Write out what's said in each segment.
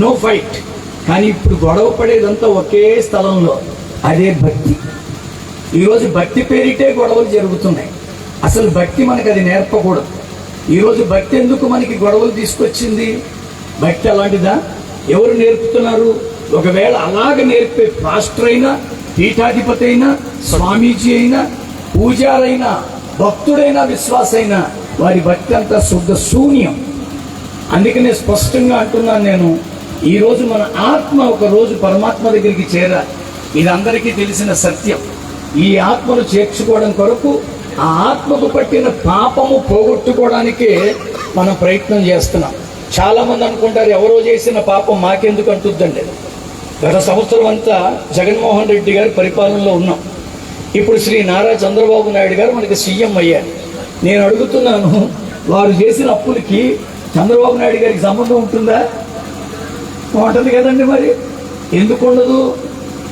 No fight. కానీ ఇప్పుడు గొడవ పడేదంతా ఒకే స్థలంలో, అదే భక్తి. ఈరోజు భక్తి పేరిటే గొడవలు జరుగుతున్నాయి. అసలు భక్తి మనకు అది నేర్పకూడదు. ఈరోజు భక్తి ఎందుకు మనకి గొడవలు తీసుకొచ్చింది? భక్తి అలాంటిదా? ఎవరు నేర్పుతున్నారు? ఒకవేళ అలాగ నేర్పే పాస్టర్ అయినా, పీఠాధిపతి అయినా, స్వామీజీ అయినా, పూజారైనా, భక్తుడైనా, విశ్వాసైనా, వారి భక్తి అంతా శుద్ధ శూన్యం. అందుకనే స్పష్టంగా అంటున్నాను నేను, ఈరోజు మన ఆత్మ ఒక రోజు పరమాత్మ దగ్గరికి చేరాలి. ఇది అందరికీ తెలిసిన సత్యం. ఈ ఆత్మను చేర్చుకోవడం కొరకు, ఆ ఆత్మకు పట్టిన పాపము పోగొట్టుకోవడానికే మనం ప్రయత్నం చేస్తున్నాం. చాలా మంది అనుకుంటారు, ఎవరో చేసిన పాపం మాకెందుకు అంటుందండి. గత సంవత్సరం అంతా జగన్మోహన్ రెడ్డి గారి పరిపాలనలో ఉన్నాం. ఇప్పుడు శ్రీ నారా చంద్రబాబు నాయుడు గారు మనకి సీఎం అయ్యారు. నేను అడుగుతున్నాను, వారు చేసిన అప్పులకి చంద్రబాబు నాయుడు గారికి సంబంధం ఉంటుందా? ఉంటుంది కదండి. మరి ఎందుకు ఉండదు?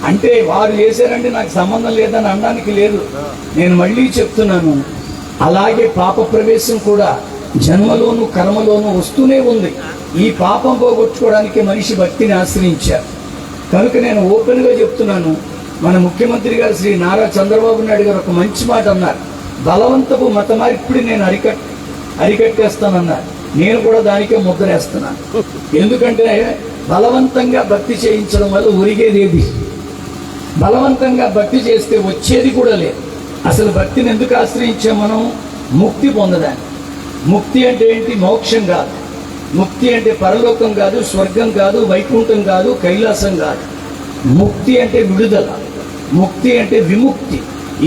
అంటే వారు చేశారంటే నాకు సంబంధం లేదని అనడానికి లేదు. నేను మళ్ళీ చెప్తున్నాను, అలాగే పాప ప్రవేశం కూడా జన్మలోను కర్మలోను వస్తూనే ఉంది. ఈ పాపం పోగొట్టుకోవడానికి మనిషి భక్తిని ఆశ్రయించారు. కనుక నేను ఓపెన్గా చెప్తున్నాను, మన ముఖ్యమంత్రి గారు శ్రీ నారా చంద్రబాబు నాయుడు గారు ఒక మంచి మాట అన్నారు. బలవంతపు మత మార్పిడి నేను అరికట్టేస్తానన్నారు. నేను కూడా దానికే ముద్రేస్తున్నాను. ఎందుకంటే బలవంతంగా భక్తి చేయించడం వల్ల ఒరిగేదేది? బలవంతంగా భక్తి చేస్తే వచ్చేది కూడా లేదు. అసలు భక్తిని ఎందుకు ఆశ్రయించాం మనం? ముక్తి పొందడానికి. ముక్తి అంటే ఏంటి? మోక్షం కాదు. ముక్తి అంటే పరలోకం కాదు, స్వర్గం కాదు, వైకుంఠం కాదు, కైలాసం కాదు. ముక్తి అంటే విడుదల. ముక్తి అంటే విముక్తి.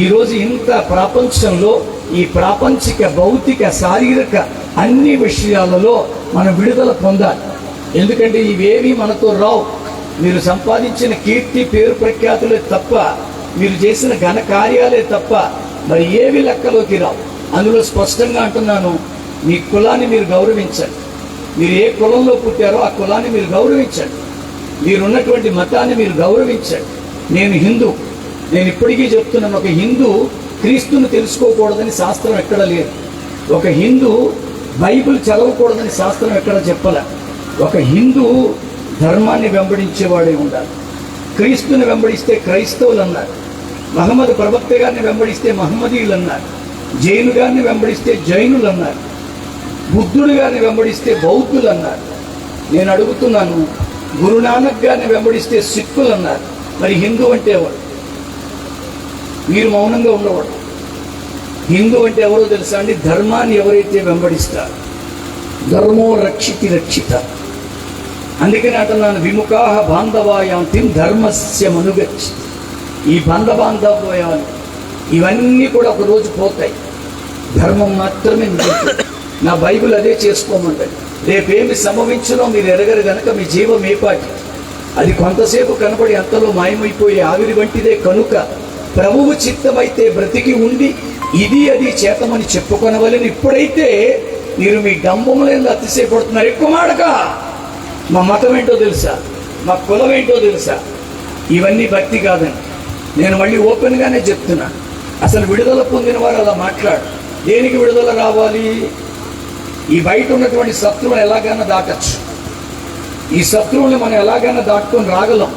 ఈరోజు ఇంత ప్రపంచంలో ఈ ప్రాపంచిక, భౌతిక, శారీరక అన్ని విషయాలలో మనం విడుదల పొందాలి. ఎందుకంటే ఇవేవి మనతో రావు. మీరు సంపాదించిన కీర్తి, పేరు, ప్రఖ్యాతులే తప్ప, మీరు చేసిన ఘన కార్యాలే తప్ప మరి ఏవి లెక్కలోకి రావు. అందులో స్పష్టంగా అంటున్నాను, మీ కులాన్ని మీరు గౌరవించండి. మీరు ఏ కులంలో పుట్టారో ఆ కులాన్ని మీరు గౌరవించండి. మీరున్నటువంటి మతాన్ని మీరు గౌరవించండి. నేను హిందూ. నేను ఇప్పటికీ చెప్తున్నాను, ఒక హిందూ క్రీస్తుని తెలుసుకోకూడదని శాస్త్రం ఎక్కడ లేదు. ఒక హిందూ బైబిల్ చదవకూడదని శాస్త్రం ఎక్కడ చెప్పలే. ఒక హిందూ ధర్మాన్ని వెంబడించేవాడే ఉండాలి. క్రీస్తుని వెంబడిస్తే క్రైస్తవులు అన్నారు. మహమ్మద్ ప్రవక్త గారిని వెంబడిస్తే మహమ్మదీయులు అన్నారు. జైను గారిని వెంబడిస్తే జైనులు అన్నారు. బుద్ధుడు గారిని వెంబడిస్తే బౌద్ధులు అన్నారు. నేను అడుగుతున్నాను, గురునానక్ గారిని వెంబడిస్తే సిక్కులు అన్నారు. మరి హిందూ అంటే ఎవరు? మీరు మౌనంగా ఉండవాడు. హిందూ అంటే ఎవరో తెలుసా అండి? ధర్మాన్ని ఎవరైతే వెంబడిస్తారు. ధర్మో రక్షితి రక్షిత. అందుకని అంటున్నాను, విముఖాహ బాంధవాయాంతి ధర్మస్య మనుగచ్చి. ఈ బాంధవాలు ఇవన్నీ కూడా ఒకరోజు పోతాయి. ధర్మం మాత్రమే మిగులుతుంది. నా బైబిల్ అదే చేసుకోమంటాడు. రేపేమి సంభవించనో మీరు ఎరగరు గనక మీ జీవం ఏపాటి. అది కొంతసేపు కనబడి అంతలో మాయమైపోయే ఆవిరి వంటిదే. కనుక ప్రభువు చిత్తమైతే బ్రతికి ఉండి ఇది అది చేతమని చెప్పుకొనవలని. ఇప్పుడైతే మీరు మీ డంబములను అతిశయపడుతున్నారు. ఎక్కువ మాడక. మా మతం ఏంటో తెలుసా? మా కులం ఏంటో తెలుసా? ఇవన్నీ భక్తి కాదండి. నేను మళ్ళీ ఓపెన్గానే చెప్తున్నా. అసలు విడుదల పొందిన వారు అలా మాట్లాడు. దేనికి విడుదల రావాలి? ఈ బయట ఉన్నటువంటి శత్రువులు ఎలాగైనా దాటచ్చు. ఈ శత్రువుని మనం ఎలాగైనా దాటుకొని రాగలం.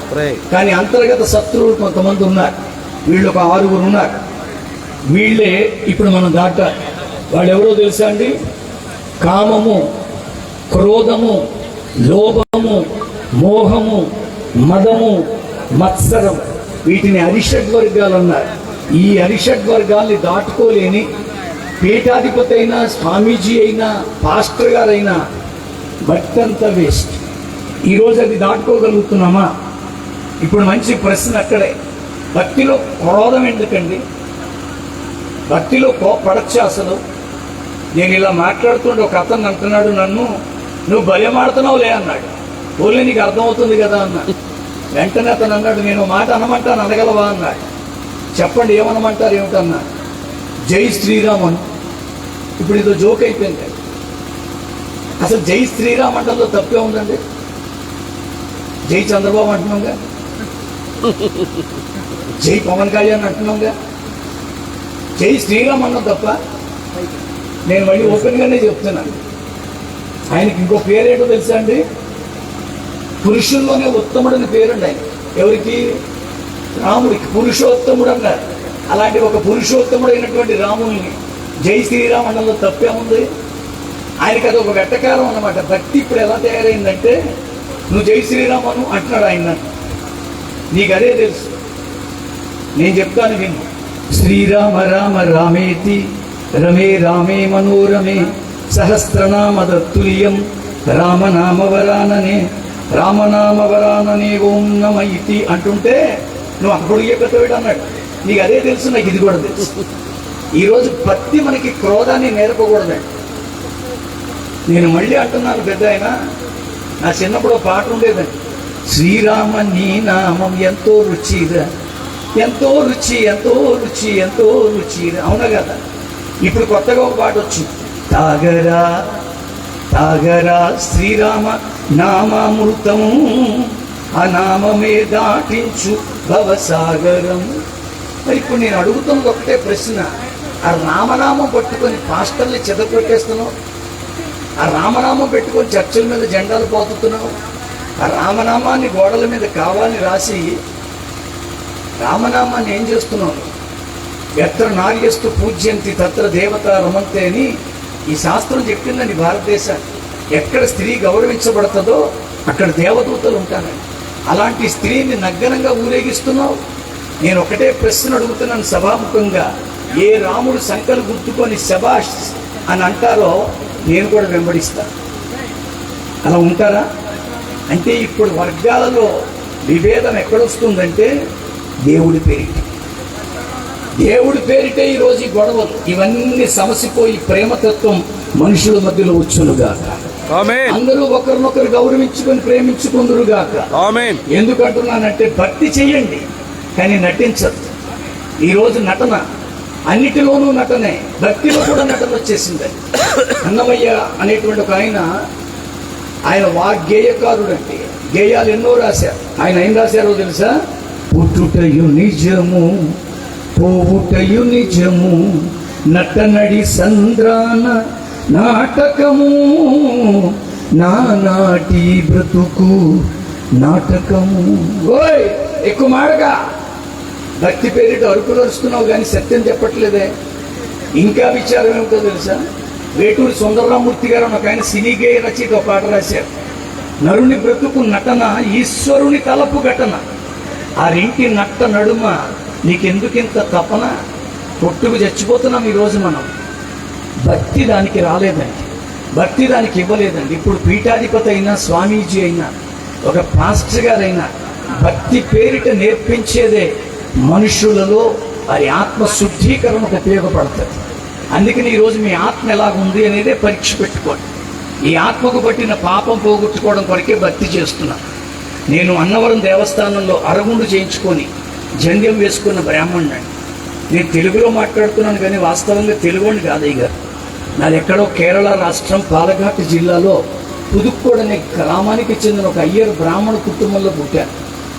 కానీ అంతర్గత శత్రువులు కొంతమంది ఉన్నారు. వీళ్ళు ఒక 6 ఉన్నారు. వీళ్ళే ఇప్పుడు మనం దాటాలి. వాళ్ళు ఎవరో తెలుసా అండి? కామము, క్రోధము, లోభము, మోహము, మదము, మత్సరం. వీటిని అరిషడ్వర్గాలు అన్నారు. ఈ అరిషడ్వర్గాల్ని దాటుకోలేని పీఠాధిపతి అయినా, స్వామీజీ అయినా, పాస్టర్ గారైనా భక్తి అంతా వేస్ట్. ఈరోజు అది దాటుకోగలుగుతున్నామా? ఇప్పుడు మంచి ప్రశ్న అక్కడే. భక్తిలో క్రోధం ఎందుకండి? భక్తిలో కోపడచ్చా అసలు? నేను ఇలా మాట్లాడుతుంటే ఒక అతను అంటున్నాడు, నన్ను నువ్వు భయమాడుతున్నావులే అన్నాడు. ఓన్లీ నీకు అర్థమవుతుంది కదా అన్నాడు. వెంటనే అతను అన్నాడు, నేను మాట అనమంటాను, అనగలవా అన్నాడు. చెప్పండి ఏమనమంటారు? ఏమిటన్నా? జై శ్రీరామ్ అను. ఇప్పుడు ఇదో జోక్ అయిపోయింది. అసలు జై శ్రీరామ్ అంటలో తప్పే ఉందండి. జై చంద్రబాబు అంటున్నాంగా, జై పవన్ కళ్యాణ్ అంటున్నాంగా, జై శ్రీరామ్ అన్నాం తప్ప. నేను మళ్ళీ ఓపెన్గానే చెప్తున్నాను, ఆయనకి ఇంకో పేరేటో తెలుసా అండి? పురుషుల్లోనే ఉత్తముడని పేరుండి ఆయన. ఎవరికి? రాముడికి పురుషోత్తముడు అన్నారు. అలాంటి ఒక పురుషోత్తముడైనటువంటి రాముల్ని జై శ్రీరామ్ అనడంలో తప్పేముంది? ఆయనకి అది ఒక వెట్టకారం అన్నమాట. భక్తి ఇప్పుడు ఎలా తయారైందంటే నువ్వు జై శ్రీరామ్ అను అంటున్నాడు ఆయన. నీకు అదే తెలుసు. నేను చెప్తాను విను. శ్రీరామ రామ రామేతి రమే రామే మనోరమే సహస్రనామదత్తుల్యం రామనామవరాననే ఓం నమ ఇతి అంటుంటే నువ్వు అప్పుడు చెప్పేవాడు అన్నాడు. నీకు అదే తెలుసు, నాకు ఇది కూడా తెలుసు. ఈరోజు భక్తి మనకి క్రోధాన్ని నేర్పకూడదండి. నేను మళ్ళీ అంటున్నాను, పెద్ద ఆయన నా చిన్నప్పుడు పాట ఉండేదండి. శ్రీరామ నీ నామం ఎంతో రుచిరా, ఎంతో రుచి ఎంతో రుచి ఎంతో రుచి. అవునా కదా? ఇప్పుడు కొత్తగా ఒక పాట వచ్చింది. తాగరా తాగరా శ్రీరామ నామామృతము, ఆ నామమే దాటించు భవసాగరం. మరి ఇప్పుడు నేను అడుగుతున్నది ఒకటే ప్రశ్న. ఆ రామనామం పట్టుకొని పాస్టర్ని చెదకొట్టేస్తున్నావు, ఆ రామనామం పెట్టుకొని చర్చల మీద జెండాలు పోతున్నావు, ఆ రామనామాన్ని గోడల మీద కావాలని రాసి రామనామాన్ని ఏం చేస్తున్నావు? ఎత్ర నార్యస్తు పూజ్యంతి తత్ర దేవత రమంతే అని ఈ శాస్త్రం చెప్పిందండి. భారతదేశాన్ని ఎక్కడ స్త్రీ గౌరవించబడుతుందో అక్కడ దేవదూతలు ఉంటారండి. అలాంటి స్త్రీని నగ్నంగా ఊరేగిస్తున్నావు. నేను ఒకటే ప్రశ్న అడుగుతున్నాను సభాముఖంగా. ఏ రాముడు సంకలు గుర్తుకొని శబాష్ అని అంటారో నేను కూడా వెంబడిస్తాను. అలా ఉంటారా? అంటే ఇప్పుడు వర్గాలలో విభేదం ఎక్కడొస్తుందంటే దేవుడి పేరిటే ఈరోజు ఈ గొడవలు ఇవన్నీ సమసిపోయి ప్రేమతత్వం మనుషుల మధ్యలో వచ్చునుగాక. అందరూ ఒకరినొకరు గౌరవించుకొని ప్రేమించుకుందురుగాక. ఎందుకంటున్నానంటే భక్తి చెయ్యండి కానీ నటించదు. ఈరోజు నటన అన్నిటిలోనూ నటనే, భక్తిలో కూడా నటన వచ్చేసింది. అన్నమయ్య అనేటువంటి ఒక ఆయన వాగ్గేయకారుడు అంటే గేయాలు ఎన్నో రాశారు. ఆయన ఏం రాశారో తెలుసా? పుట్టుటయు నిజము పోవుటయు నిజము నటనడి సంద్రాన నాటకము నాటి బ్రతుకు నాటకము. ఓయ్ ఎక్కువ మాడగా భక్తి పేరిట అరుపులు అరుస్తున్నావు కానీ సత్యం చెప్పట్లేదే. ఇంకా విచారం ఏమిటో తెలుసా? వేటూరి సుందరరామూర్తి గారు ఒక ఆయన సినీ గేయ రచయిత ఒక పాట రాశారు. నరుని బ్రతుకు నటన ఈశ్వరుని తలపు ఘటన, ఆ రెంటి నట్ట నడుమ నీకెందుకింత తపన, పొట్టుకు చచ్చిపోతున్నాం ఈరోజు మనం. భక్తి దానికి రాలేదండి, భక్తి దానికి ఇవ్వలేదండి. ఇప్పుడు పీఠాధిపతి అయినా స్వామీజీ అయినా ఒక పాస్టర్ గారైనా భక్తి పేరిట నేర్పించేదే మనుషులలో వారి ఆత్మ శుద్ధీకరణకు ఉపయోగపడుతుంది. అందుకని ఈరోజు మీ ఆత్మ ఎలాగుంది అనేదే పరీక్ష పెట్టుకోండి. ఈ ఆత్మకు పట్టిన పాపం పోగొట్టుకోవడం కొరకే భక్తి చేస్తున్నాను. నేను అన్నవరం దేవస్థానంలో అరగుండు చేయించుకొని జంధ్యం వేసుకున్న బ్రాహ్మణుడు. నేను తెలుగులో మాట్లాడుతున్నాను కానీ వాస్తవంగా తెలుగుని కాదయ్య గారు. నాది ఎక్కడో కేరళ రాష్ట్రం పాలఘాట్ జిల్లాలో పుదుక్కోడ్ అనే గ్రామానికి చెందిన ఒక అయ్యర్ బ్రాహ్మణ కుటుంబంలో పుట్టాను.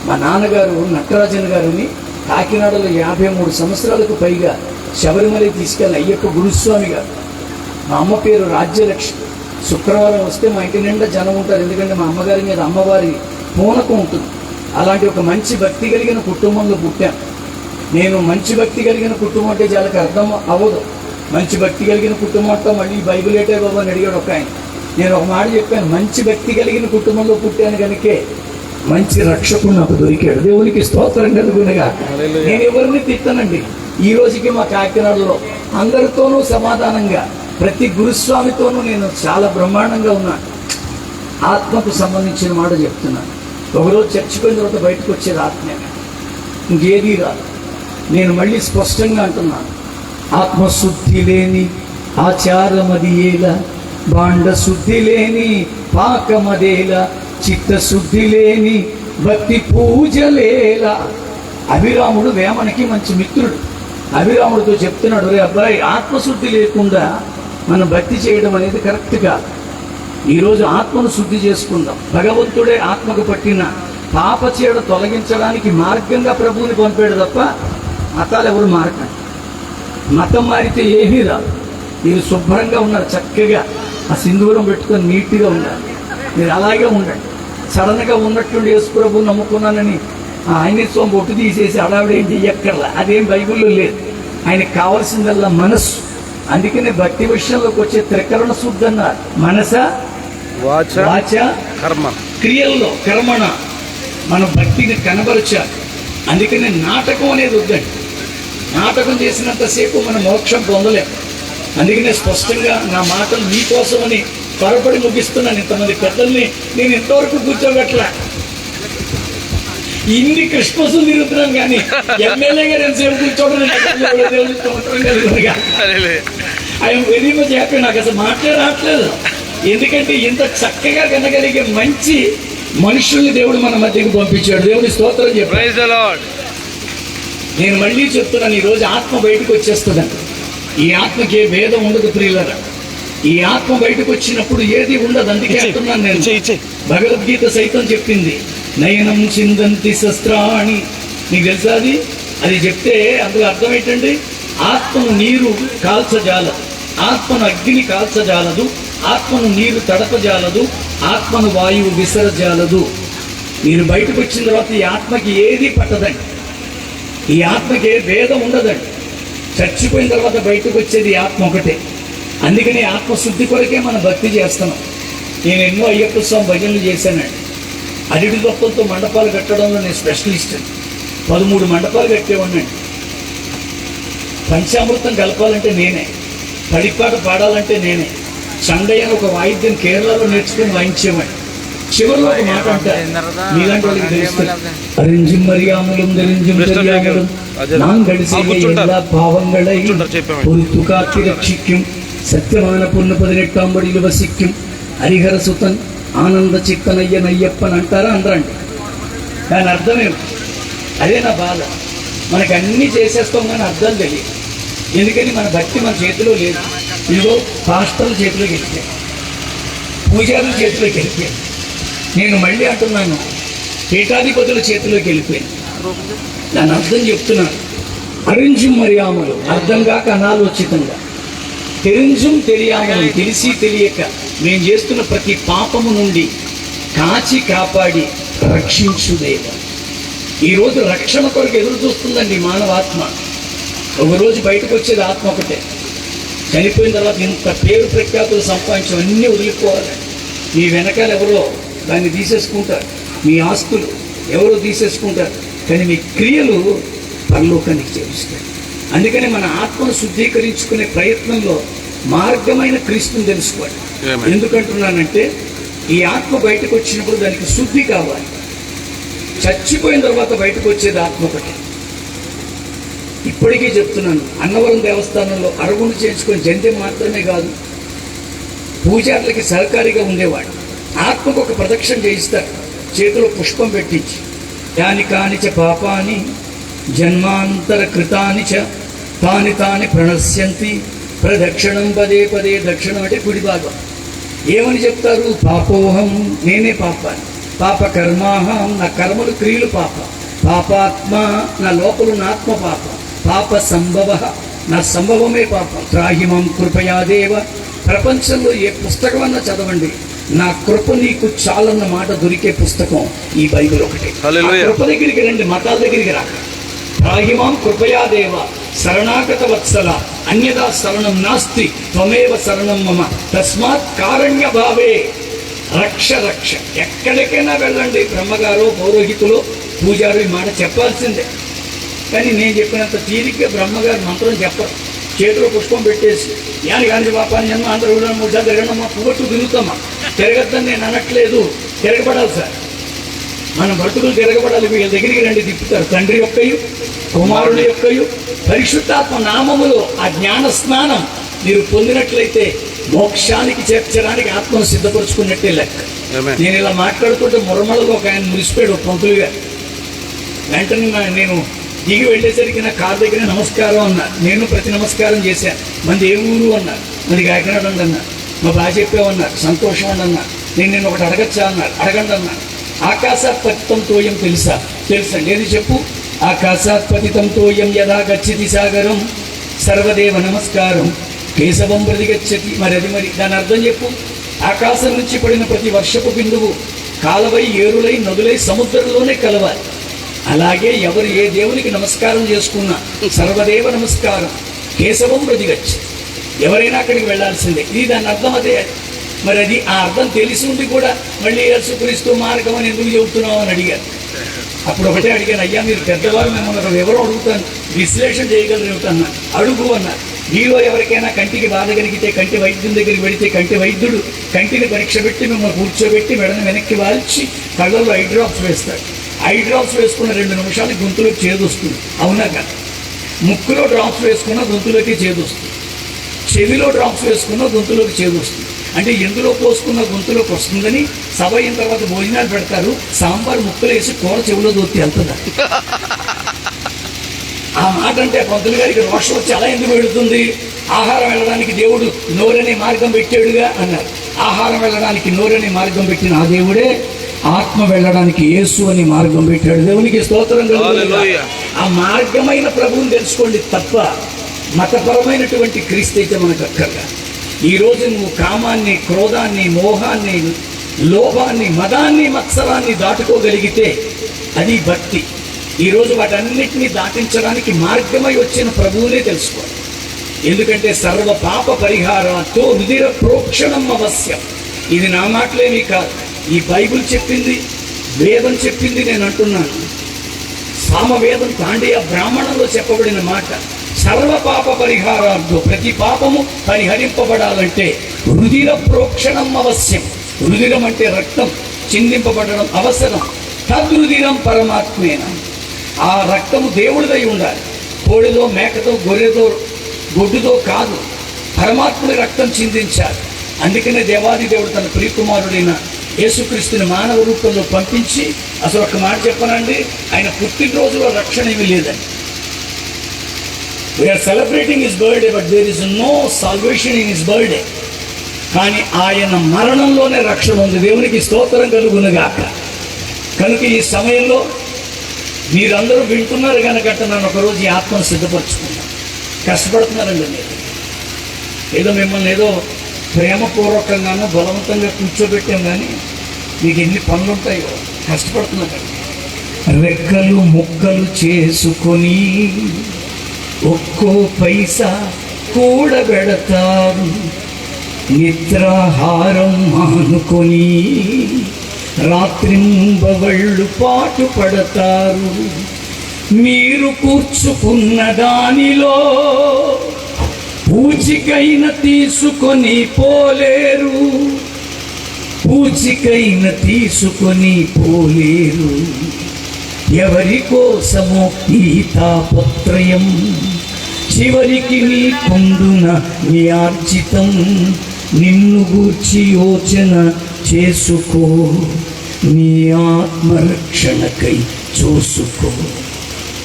మా నాన్నగారు నటరాజన్ గారిని కాకినాడలో 53 సంవత్సరాలకు పైగా శబరిమల తీసుకెళ్ళిన అయ్యప్ప గురుస్వామి గారు. మా అమ్మ పేరు రాజ్యలక్ష్మి. శుక్రవారం వస్తే మా ఇంటి నిండా జనం ఉంటారు, ఎందుకంటే మా అమ్మగారి మీద అమ్మవారి పూనకం ఉంటుంది. అలాంటి ఒక మంచి భక్తి కలిగిన కుటుంబంలో పుట్టాను నేను. మంచి భక్తి కలిగిన కుటుంబం అంటే వాళ్ళకి అర్థం అవ్వదు. మంచి భక్తి కలిగిన కుటుంబం అంటే మళ్ళీ బైబిల్ ఏటే బాబు అని అడిగాడు ఒక ఆయన. నేను ఒక మాట చెప్పాను, మంచి భక్తి కలిగిన కుటుంబంలో పుట్టాను కనుకే మంచి రక్షకుడు నాకు దొరికాడు. దేవునికి స్తోత్రం కలుగునగా. నేను ఎవరిని తిట్టనండి. ఈ రోజుకి మా కాకినాడలో అందరితోనూ సమాధానంగా ప్రతి గురుస్వామితోనూ నేను చాలా బ్రహ్మాండంగా ఉన్నాను. ఆత్మకు సంబంధించిన మాట చెప్తున్నాను. ఒకరోజు చచ్చిపోయిన తర్వాత బయటకు వచ్చేది ఆత్మే, ఇంకేదీ రాదు. నేను మళ్ళీ స్పష్టంగా అంటున్నాను, ఆత్మశుద్ధి లేని ఆచారమది ఏలా, బాండ శుద్ధి లేని పాకమదేలా, చిత్తశుద్ధి లేని భక్తి పూజలేలా. అభిరాముడు వేమనకి మంచి మిత్రుడు. అభిరాముడితో చెప్తున్నాడు, రే అబ్బాయి, ఆత్మశుద్ధి లేకుండా మనం భక్తి చేయడం అనేది కరెక్ట్ కాదు. ఈరోజు ఆత్మను శుద్ధి చేసుకుందాం. భగవంతుడే ఆత్మకు పట్టిన పాప చీడ తొలగించడానికి మార్గంగా ప్రభువుని పంపాడు తప్ప మతాలు ఎవరు మారకండి. మతం మారితే ఏమీ రాదు. మీరు శుభ్రంగా ఉన్నారు, చక్కగా ఆ సింధూరం పెట్టుకొని నీట్గా ఉన్నారు, మీరు అలాగే ఉండండి. సడన్గా ఉన్నట్టుండి యేసు ప్రభు నమ్ముకున్నానని ఆయన స్వామి ఒట్టు తీసేసి అడావిడేం చెయ్యక్కర్లా, అదేం బైబిల్లో లేదు. ఆయనకు కావాల్సిందల్లా మనస్సు. అందుకనే భక్తి విషయంలోకి వచ్చే త్రికరణ శుద్ధి అన్నారు. మనస వాచ కర్మ, క్రియల్లో కర్మణ మన భక్తిని కనబరచాలి. అందుకనే నాటకం అనేది వద్దండి. నాటకం చేసినంతసేపు మనం మోక్షం పొందలేము. అందుకనే స్పష్టంగా నా మాటలు మీకోసమని త్వరపడి ముగిస్తున్నాను. ఇంతమంది పెద్దల్ని నేను ఇంతవరకు కూర్చోబెట్టలే. ఇన్ని క్రిస్మస్లు తిరుగుతున్నాను కానీ ఎమ్మెల్యే గారు ఎంతసేపు కూర్చోవడం ఐఎమ్ వెరీ మచ్ హ్యాపీ. నాకు అసలు మాట్లాడట్లేదు. ఎందుకంటే ఇంత చక్కగా వినగలిగే మంచి మనుషుల్ని దేవుడు మన మధ్యకు పంపించాడు. దేవుడి స్తోత్రం చెప్పాడు. నేను మళ్ళీ చెప్తున్నాను, ఈరోజు ఆత్మ బయటకు వచ్చేస్తుందండి. ఈ ఆత్మకి ఏ భేదం ఉండదు ప్రియులరా. ఈ ఆత్మ బయటకు వచ్చినప్పుడు ఏది ఉండదు. అందుకే అంటున్నాను నేను, భగవద్గీత సైతం చెప్పింది, నయనం చిందంతి శస్త్రాణి. నీకు తెలుసా అది? అది చెప్తే అందులో అర్థం ఏంటండి? ఆత్మను నీరు కాల్చజాలదు, ఆత్మను అగ్ని కాల్చజాలదు, ఆత్మను నీరు తడపజాలదు, ఆత్మను వాయువు విసరజాలదు. మీరు బయటకు వచ్చిన తర్వాత ఈ ఆత్మకి ఏది పట్టదండి. ఈ ఆత్మకి ఏ భేదం ఉండదండి. చచ్చిపోయిన తర్వాత బయటకు వచ్చేది ఆత్మ ఒకటే. అందుకని ఆత్మశుద్ధి కొరకే మనం భక్తి చేస్తున్నాం. నేను ఎన్నో అయ్యప్ప స్వామి భజనలు చేశానండి. అడిడి గొప్పలతో మండపాలు కట్టడంలో నేను స్పెషలిస్ట్. 13 మండపాలు కట్టేవాడినండి. పంచామృతం కలపాలంటే నేనే, పడిపాట పాడాలంటే నేనే, చండయ్య అని ఒక వాయిద్యం కేరళలో నేర్చుకుని వాయించేవాడిని. చివరిలో ఒక మాట అంటారు, మీలాంటి వాళ్ళకి తెలుస్తుంది, అరింజిం మరియాములం ధరింజిం தெரியாமலும் நான் கடிசிலே எல்லா பாவங்களை பொறுத்து காத்து ரட்சிக்கும் சத்தியமான பொண்ணு 18ஆம் படியில் வசிக்கும் హరిహర సుతన్ ఆనంద చిత్తనయ్య నయ్యప్పని అంటారా అందరండి. దాని అర్థమేమి? అదే నా బాధ. మనకు అన్నీ చేసేస్తాం కానీ అర్థం తెలియదు. ఎందుకని మన భక్తి మన చేతిలో లేదు. ఇదిగో పాస్టర్ల చేతిలోకి వెళ్తే, పూజారుల చేతిలోకి వెళ్ళిపోయాను. నేను మళ్ళీ అంటున్నాను, పీఠాధిపతుల చేతిలోకి వెళ్ళిపోయాను. దాని అర్థం చెప్తున్నాను. అరింజుం మర్యామలు, అర్థం కాక అనాలోచితంగా, తెరింజుం తెలియామలు, తెలిసి తెలియక మేము చేస్తున్న ప్రతి పాపము నుండి కాచి కాపాడి రక్షించుదేవ. ఈరోజు రక్షణ కొరకు ఎదురు చూస్తుందండి మానవాత్మ. ఒకరోజు బయటకు వచ్చేది ఆత్మ ఒకటే. చనిపోయిన తర్వాత ఇంత పేరు ప్రఖ్యాతులు సంపాదించడం అన్నీ వదిలిపోవాలి. మీ వెనకాల ఎవరో దాన్ని తీసేసుకుంటారు, మీ ఆస్తులు ఎవరో తీసేసుకుంటారు, కానీ మీ క్రియలు పరలోకానికి చేరుస్తాయి. అందుకని మన ఆత్మను శుద్ధీకరించుకునే ప్రయత్నంలో మార్గమైన క్రీస్తుని తెలుసుకోవాలి. ఎందుకంటున్నానంటే ఈ ఆత్మ బయటకు వచ్చినప్పుడు దానికి శుద్ధి కావాలి. చచ్చిపోయిన తర్వాత బయటకు వచ్చేది ఆత్మ ఒకటి. ఇప్పటికీ చెప్తున్నాను, అన్నవరం దేవస్థానంలో అరుగుండు చేయించుకొని జంధ్యం మాత్రమే కాదు, పూజారులకి సహకారిగా ఉండేవాడు. ఆత్మకు ఒక ప్రదక్షిణ చేయిస్తారు, చేతిలో పుష్పం పెట్టించి, యాని కానిచ పాపాని జన్మాంతర కృతాని చ తాని తాని ప్రణశ్యంతి ప్రదక్షిణం పదే పదే. దక్షిణం అంటే కుడి భాగం. ఏమని చెప్తారు? పాపోహం, నేనే పాపాన్ని, పాప కర్మాహం, నా కర్మలు క్రియలు పాప, పాపాత్మ, నా లోపల ఆత్మ పాప, పాప సంభవ, నా సంభవమే పాపం. త్రాహిమం కృపయాదేవ. ప్రపంచంలో ఏ పుస్తకం అన్నా చదవండి, నా కృప నీకు చాలన్న మాట దొరికే పుస్తకం ఈ బైబిల్ ఒకటి. కృప దగ్గరికి రండి, మతాల దగ్గరికి రాక. త్రాహిమాం కృపయాదేవ శరణాగత వత్సల అన్యదా శరణం నాస్తి త్వమేవ శరణం మమ తస్మాత్ కారణ్య భావే రక్ష రక్ష. ఎక్కడికైనా వెళ్ళండి, బ్రహ్మగారు పౌరోహితులు పూజారు ఈ మాట చెప్పాల్సిందే. కానీ నేను చెప్పినంత తీరిగ్గా బ్రహ్మగారు మంత్రం చెప్పరు. చేతిలో పుష్పం పెట్టేసి యాని గాంధీ పాపాన్ని జన్మ అందరూ 3 సార్లు తిరగడమ్మా, పువ్వట్టు తిరుగుతామా. తిరగద్దని నేను అనట్లేదు, తిరగబడాలి సార్. మన భక్తులు తిరగబడాలి. వీళ్ళ దగ్గరికి రండి, తిప్పుతారు. తండ్రి యొక్కయు కుమారుడి యొక్కయు పరిశుద్ధాత్మ నామములో ఆ జ్ఞాన స్నానం మీరు పొందినట్లయితే మోక్షానికి చేర్చడానికి ఆత్మను సిద్ధపరుచుకున్నట్టే లెక్క. నేను ఇలా మాట్లాడుతుంటే మురమలలో ఒక ఆయన మురిసిపోయాడు, పంతులుగా. వెంటనే నేను దిగి వెళ్ళేసరికి నా కారు దగ్గర నమస్కారం అన్నారు. నేను ప్రతి నమస్కారం చేశాను. మంది ఏ ఊరు అన్నారు. మంది కాకినాడ అండి అన్నారు. మా బాగా చెప్పామన్నారు. సంతోషం అండి అన్నారు. నేను ఒకటి అడగచ్చా అన్నారు. అడగండి అన్నారు. ఆకాశాత్ పతితం తోయం తెలుసా? తెలుసండి. ఏది చెప్పు? ఆకాశాత్ పతితం తోయం యథా గచ్చతి సాగరం సర్వదేవ నమస్కారం కేశవం ప్రతి గచ్చతి. మరి దాని అర్థం చెప్పు. ఆకాశం నుంచి పడిన ప్రతి వర్షపు బిందువు కాలవై, ఏరులై, నదులై సముద్రంలోనే కలవాలి. అలాగే ఎవరు ఏ దేవునికి నమస్కారం చేసుకున్నా సర్వదేవ నమస్కారం కేశవం ప్రతిగచ్చి, ఎవరైనా అక్కడికి వెళ్ళాల్సిందే. ఇది దాని అర్థం అదే. మరి అది ఆ అర్థం తెలిసి ఉండి కూడా మళ్ళీ యేసుక్రీస్తు మార్గం అని ఎందుకు చెబుతున్నావు అని అడిగారు. అప్పుడు ఒకటే అడిగాను, అయ్యా మీరు పెద్దవారు, మిమ్మల్ని ఒక వివరం అడుగుతాను, విశ్లేషణ చేయగలరు ఏమిటన్నా అడుగు అన్నారు. మీలో ఎవరికైనా కంటికి బాధ కలిగితే కంటి వైద్యుని దగ్గరికి వెళితే కంటి వైద్యుడు కంటిని పరీక్ష పెట్టి మిమ్మల్ని కూర్చోబెట్టి మెడని వెనక్కి వాల్చి కళ్ళల్లో ఐ డ్రాప్స్ వేస్తాడు. ఐ డ్రాప్స్ వేసుకున్న 2 నిమిషాలు గొంతులోకి చేదొస్తుంది, అవునా కదా? ముక్కులో డ్రాప్స్ వేసుకున్న గొంతులోకి చేదొస్తుంది, చెవిలో డ్రాప్స్ వేసుకున్న గొంతులోకి చేదొస్తుంది. అంటే ఎందులో పోసుకున్న గొంతులోకి వస్తుందని సభ అయిన తర్వాత భోజనాలు పెడతారు, సాంబార్ ముక్కలు వేసి కూర చెవిలో దొత్తి వెళ్తుంది. ఆ మాట అంటే పంతులు గారికి రోషం వచ్చి అలా ఎందుకు వెళుతుంది? ఆహారం వెళ్ళడానికి దేవుడు నోరనే మార్గం పెట్టాడుగా అన్నారు. ఆహారం వెళ్ళడానికి నోరనే మార్గం పెట్టిన ఆ దేవుడే ఆత్మ వెళ్ళడానికి యేసు అని మార్గం పెట్టాడు. దేవునికి స్తోత్రం కలుగును. ఆ మార్గమైన ప్రభువుని తెలుసుకోండి తప్ప మతపరమైనటువంటి క్రీస్తు అయితే మనకు అక్కర్గా. ఈరోజు నువ్వు కామాన్ని, క్రోధాన్ని, మోహాన్ని, లోభాన్ని, మదాన్ని, మత్సరాన్ని దాటుకోగలిగితే అది భక్తి. ఈరోజు వాటన్నిటినీ దాటించడానికి మార్గమై వచ్చిన ప్రభువునే తెలుసుకోవాలి. ఎందుకంటే సర్వ పాప పరిహారాతో రుధిర ప్రోక్షణం అవశ్యం. ఇది నా మాటలేమీ కాదు, ఈ బైబిల్ చెప్పింది, వేదం చెప్పింది. నేను అంటున్నాను, సామవేదం తాండీయ బ్రాహ్మణంలో చెప్పబడిన మాట. సర్వ పాప పరిహారార్థం, ప్రతి పాపము పరిహరింపబడాలంటే రుధిర ప్రోక్షణం అవశ్యం. రుధిరం అంటే రక్తం చిందింపబడడం అవసరం. తద్రుధిరం పరమాత్మేన. ఆ రక్తము దేవుడిదై ఉండాలి. కోడితో, మేకతో, గొర్రెతో, గొడ్డుతో కాదు, పరమాత్ముడి రక్తం చిందించాలి. అందుకనే దేవాది దేవుడు తన ప్రియకుమారుడైన యేసుక్రీస్తుని మానవ రూపంలో పంపించి, అసలు ఒక మాట చెప్పనండి, ఆయన పుట్టినరోజులో రక్షణ ఏమీ లేదని. We are celebrating his birthday, but there is no salvation in his birthday. కానీ ఆయన మరణంలోనే రక్షణ ఉంది. దేవునికి స్తోత్రం కలుగునుగాక. కనుక ఈ సమయంలో మీరందరూ వింటున్నారు కనుక నన్ను ఒకరోజు ఈ ఆత్మను సిద్ధపరచుకున్నాను. కష్టపడుతున్నారండి మీరు. ఏదో మిమ్మల్ని ఏదో ప్రేమపూర్వకంగానో బలవంతంగా కూర్చోబెట్టాం, కానీ మీకు ఎన్ని పనులు ఉంటాయో. కష్టపడుతున్నారండి. రెక్కలు ముక్కలు చేసుకొని ఒక్కో పైసా కూడబెడతారు, నిద్రాహారం మానుకొని రాత్రింబవళ్ళు పాటు పడతారు. మీరు కూర్చుకున్న దానిలో పూచికైన తీసుకొని పోలేరు, పూచికైన తీసుకొని పోలేరు. ఎవరి కోసమో ఈ తాపత్రయం, చివరికి నీ పొందున నీ ఆర్జితం. నిన్ను గూర్చి యోచన చేసుకో, నీ ఆత్మరక్షణకై చూసుకో.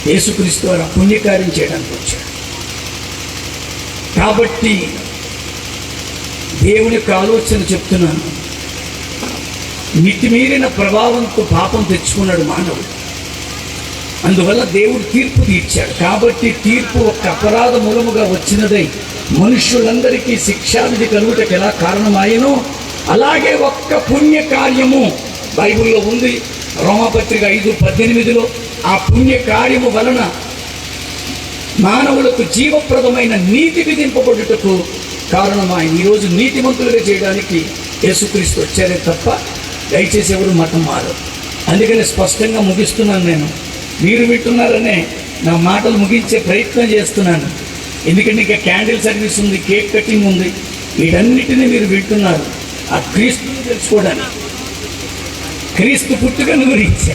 యేసుక్రీస్తు వారు పుణ్యకార్యం చేయడానికి వచ్చాడు. కాబట్టి దేవుని యొక్క ఆలోచన చెప్తున్నాను. మితిమీరిన ప్రభావంతో పాపం తెచ్చుకున్నాడు మానవుడు. అందువల్ల దేవుడు తీర్పు తీర్చాడు. కాబట్టి తీర్పు ఒక అపరాధ మూలముగా వచ్చినదై మనుష్యులందరికీ శిక్షావిధి కలుగుటకు ఎలా కారణమాయనో, అలాగే ఒక్క పుణ్య కార్యము బైబిల్లో ఉంది. రోమపత్రిక 5:18లో ఆ పుణ్య కార్యము వలన మానవులకు జీవప్రదమైన నీతి విధింపబడుటకు కారణమాయన. ఈరోజు నీతిమంతులుగా చేయడానికి యేసుక్రీస్తు వచ్చారే తప్ప దయచేసి ఎవరు మతం మారరు. అందుకని స్పష్టంగా ముగిస్తున్నాను. నేను మీరు వింటున్నారనే నా మాటలు ముగించే ప్రయత్నం చేస్తున్నాను. ఎందుకంటే ఇంకా క్యాండిల్ సర్వీస్ ఉంది, కేక్ కటింగ్ ఉంది. వీటన్నిటినీ మీరు వింటున్నారు ఆ క్రీస్తుని తెలుసుకోవడానికి. క్రీస్తు పుట్టుకను గురించి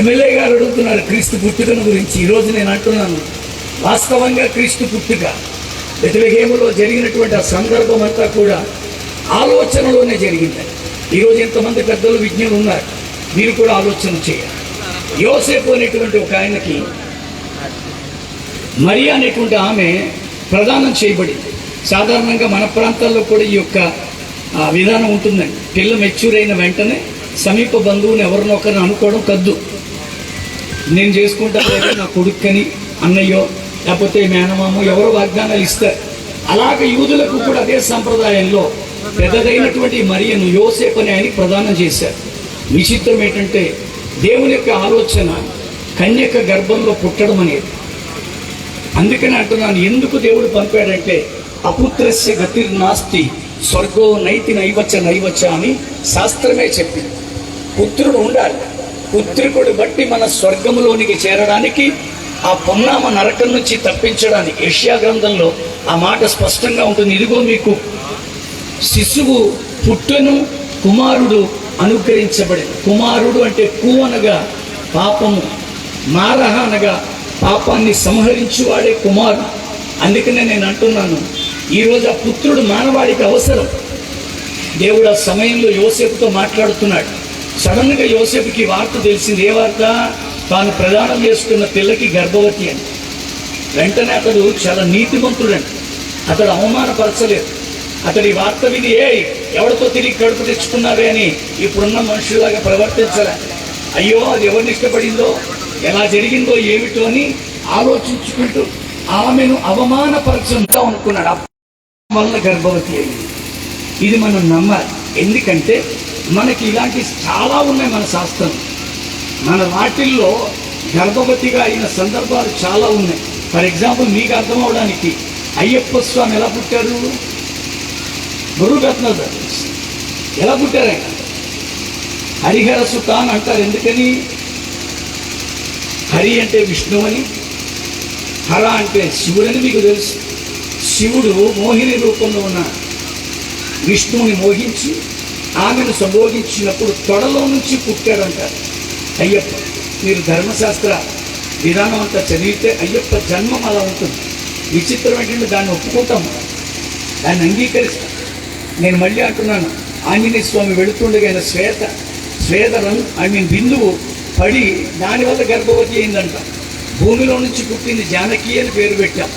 ఎమ్మెల్యే గారు అడుగుతున్నారు, క్రీస్తు పుట్టుకను గురించి. ఈరోజు నేను అంటున్నాను, వాస్తవంగా క్రీస్తు పుట్టుక బెత్లెహేములో జరిగినటువంటి ఆ సందర్భం అంతా కూడా ఆలోచనలోనే జరిగిందని. ఈరోజు ఎంతమంది పెద్దలు విజ్ఞులు ఉన్నారు, మీరు కూడా ఆలోచన చేయాలి. యోసేపు అనేటువంటి ఒక ఆయనకి మరియా అనేటువంటి ఆమె ప్రదానం చేయబడింది. సాధారణంగా మన ప్రాంతాల్లో కూడా ఈ యొక్క విధానం ఉంటుందండి. పిల్ల మెచ్యూర్ అయిన వెంటనే సమీప బంధువుని ఎవరినొకరిని అనుకోవడం కద్దు. నేను చేసుకుంటాను లేదా నా కొడుక్కని, అన్నయ్యో లేకపోతే మేనమామో ఎవరో వాగ్దానాలు ఇస్తారు. అలాగే యూదులకు కూడా అదే సంప్రదాయంలో పెద్దదైనటువంటి మరియను యోసేపు అని ఆయనకి ప్రదానం చేశారు. విచిత్రం ఏంటంటే దేవుని యొక్క ఆలోచన కన్యక గర్భంలో పుట్టడం అనేది. అందుకని అంటున్నాను, ఎందుకు దేవుడు పంపాడంటే అపుత్రస్య గతిర్నాస్తి స్వర్గో నైతి నైవచ అని శాస్త్రమే చెప్పింది. పుత్రుడు ఉండాలి. పుత్రుడు బట్టి మన స్వర్గంలోనికి చేరడానికి, ఆ పొన్నామ నరకం నుంచి తప్పించడానికి యెషయా గ్రంథంలో ఆ మాట స్పష్టంగా ఉంటుంది. ఇదిగో మీకు శిశువు పుట్టెను, కుమారుడు అనుగ్రహించబడి. కుమారుడు అంటే కు అనగా పాపము, మారహ అనగా పాపాన్ని సంహరించువాడే కుమారుడు. అందుకనే నేను అంటున్నాను, ఈరోజు ఆ పుత్రుడు మానవాడికి అవసరం. దేవుడు ఆ సమయంలో యోసేపుతో మాట్లాడుతున్నాడు. సడన్గా యోసేపుకి వార్త తెలిసింది. ఏ వార్త? తాను ప్రదానం చేసుకున్న పిల్లకి గర్భవతి అని. వెంటనే అతడు చాలా నీతిమంతుడండి. అతడు అవమానపరచలేదు. అతడి వార్త విని ఎవరితో తిరిగి కడుపు తెచ్చుకున్నారే అని ఇప్పుడున్న మనుషులాగా ప్రవర్తించలే. అయ్యో, అది ఎవరిని ఇష్టపడిందో, ఎలా జరిగిందో ఏమిటో అని ఆలోచించుకుంటూ ఆమెను అవమానపరచంతో అనుకున్నాడు. వల్ల గర్భవతి అయింది. ఇది మనం నమ్మాలి. ఎందుకంటే మనకి ఇలాంటి చాలా ఉన్నాయి మన శాస్త్రం. మన వాటిల్లో గర్భవతిగా అయిన సందర్భాలు చాలా ఉన్నాయి. ఫర్ ఎగ్జాంపుల్, మీకు అర్థం అవడానికి, అయ్యప్ప స్వామి ఎలా పుట్టారు? గురురత్న ఎలా పుట్టారు? ఆయన హరిహర సుత అని అంటారు. ఎందుకని? హరి అంటే విష్ణువు అని, హర అంటే శివుడని మీకు తెలుసు. శివుడు మోహిని రూపంలో ఉన్న విష్ణువుని మోహించి ఆమెను సంబోధించినప్పుడు తొడలో నుంచి పుట్టాడంటారు అయ్యప్ప. మీరు ధర్మశాస్త్ర విధానం అంతా చదివితే అయ్యప్ప జన్మం అలా ఉంటుంది. విచిత్రం ఏంటంటే దాన్ని ఒప్పుకుంటాము, దాన్ని అంగీకరిస్తాం. నేను మళ్ళీ అంటున్నాను, ఆంజనేయ స్వామి వెళుతుండగా బిందువు పడి దానివల్ల గర్భవతి అయిందంట. భూమిలో నుంచి పుట్టింది జానకి అని పేరు పెట్టాం.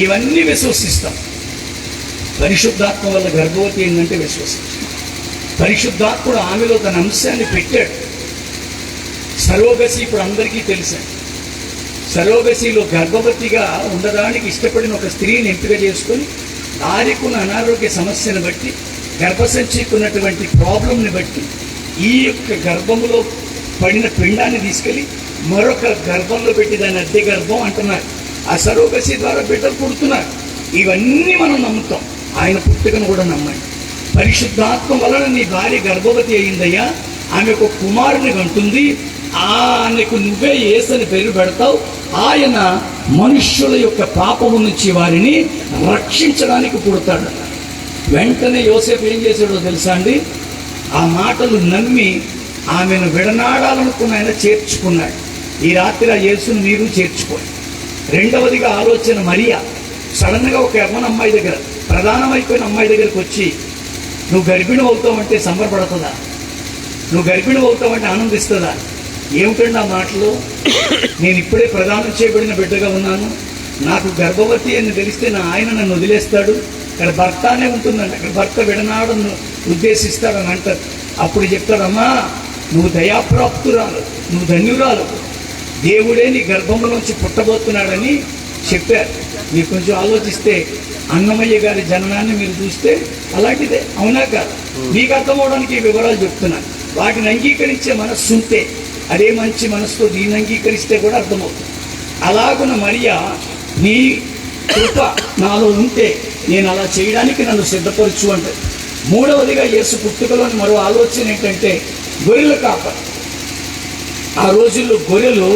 ఇవన్నీ విశ్వసిస్తాం. పరిశుద్ధాత్మ వల్ల గర్భవతి అయిందంటే విశ్వసిస్తాం. పరిశుద్ధాత్ముడు ఆమెలో తన అంశాన్ని పెట్టాడు. సరోగసి ఇప్పుడు అందరికీ తెలుసా? సరోగసిలో గర్భవతిగా ఉండడానికి ఇష్టపడిన ఒక స్త్రీని ఎంపిక చేసుకొని వారికున్న అనారోగ్య సమస్యను బట్టి, గర్భసంచికున్నటువంటి ప్రాబ్లంని బట్టి ఈ యొక్క గర్భములో పడిన పిండాన్ని తీసుకెళ్ళి మరొక గర్భంలో పెట్టి దాన్ని అద్దె గర్భం అంటున్నారు. ఆ సరోగసి ద్వారా బిడ్డలు పుడుతున్నారు. ఇవన్నీ మనం నమ్ముతాం. ఆయన పుట్టుకను కూడా నమ్మండి. పరిశుద్ధాత్మ వలన నీ భార్య గర్భవతి అయిందయ్యా, ఆమె ఒక కుమారుని కంటుంది, ఆయనకు నువ్వే యేసని పేరు పెడతావు, ఆయన మనుష్యుల యొక్క పాపము నుంచి వారిని రక్షించడానికి పుడతాడు. వెంటనే యోసేపు ఏం చేశాడో తెలుసా అండి? ఆ మాటలు నమ్మి ఆమెను విడనాడాలనుకున్న ఆయన చేర్చుకున్నాడు. ఈ రాత్రి ఆ యేసును మీరు చేర్చుకోండి. రెండవదిగా ఆలోచన, మరియా సడన్గా ఒక యవ్వన అమ్మాయి దగ్గర, ప్రధానమైపోయిన అమ్మాయి దగ్గరికి వచ్చి, నువ్వు గర్భిణి అవుతావంటే సంబరపడుతుందా? నువ్వు గర్భిణి అవుతావంటే ఆనందిస్తుందా? ఏమిటండి ఆ మాటలు? నేను ఇప్పుడే ప్రదానం చేయబడిన బిడ్డగా ఉన్నాను, నాకు గర్భవతి అని తెలిస్తే నా ఆయన నన్ను వదిలేస్తాడు, ఇక్కడ భర్త అనే ఉంటుందండి, అక్కడ భర్త విడనాడను ఉద్దేశిస్తాడని అంటారు. అప్పుడు చెప్తాడమ్మా, నువ్వు దయాప్రాప్తురాలు, నువ్వు ధన్యురాలు, దేవుడే నీ గర్భంలోంచి పుట్టబోతున్నాడని చెప్పారు. మీరు కొంచెం ఆలోచిస్తే అన్నమయ్య గారి జననాన్ని మీరు చూస్తే అలాంటిదే, అవునా కాదు? మీకు అర్థం అవడానికి ఈ వివరాలు చెప్తున్నాను. వాటిని అంగీకరించే మనస్సు ఉంటే, అదే మంచి మనసుతో దీన్ని అంగీకరిస్తే కూడా అర్థమవుతుంది. అలాగున మరియా, నీ కృప నాలో ఉంటే నేను అలా చేయడానికి నన్ను సిద్ధపరచు అంటారు. మూడవదిగా యేసు పుట్టుకలోని మరో ఆలోచన ఏంటంటే, గొర్రెల కాపరి. ఆ రోజుల్లో గొర్రెలు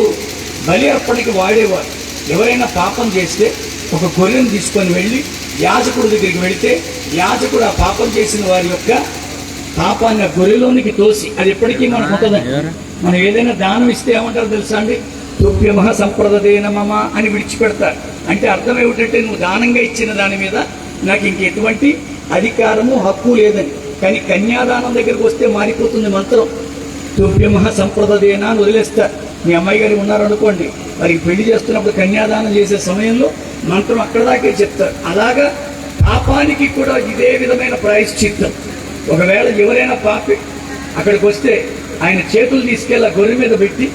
బలి అర్పణకి వాడేవారు. ఎవరైనా పాపం చేస్తే ఒక గొర్రెను తీసుకొని వెళ్ళి యాజకుడి దగ్గరికి వెళితే, యాజకుడు ఆ పాపం చేసిన వారి యొక్క పాపాన్ని ఆ గొర్రెలోనికి తోసి, అది ఎప్పటికీ మనకు ఉంటుందండి. మనం ఏదైనా దానం ఇస్తే ఏమంటారు తెలుసా అండి? తుప్యమహ సంప్రదదేన మమ అని విడిచిపెడతారు. అంటే అర్థం ఏమిటంటే, నువ్వు దానంగా ఇచ్చిన దాని మీద నాకు ఇంకెటువంటి అధికారము హక్కు లేదని. కానీ కన్యాదానం దగ్గరికి వస్తే మారిపోతుంది మంత్రం. తుప్యమహ సంప్రదదేన అని వదిలేస్తారు. మీ అమ్మాయి గారు ఉన్నారనుకోండి, వారికి పెళ్లి చేస్తున్నప్పుడు కన్యాదానం చేసే సమయంలో మంత్రం అక్కడ దాకే చెప్తారు. అలాగా పాపానికి కూడా ఇదే విధమైన ప్రాయశ్చిత్తం. ఒకవేళ ఎవరైనా పాపి అక్కడికి వస్తే ఆయన చేతులు తీసుకెళ్ళి ఆ గొర్రె మీద పెట్టి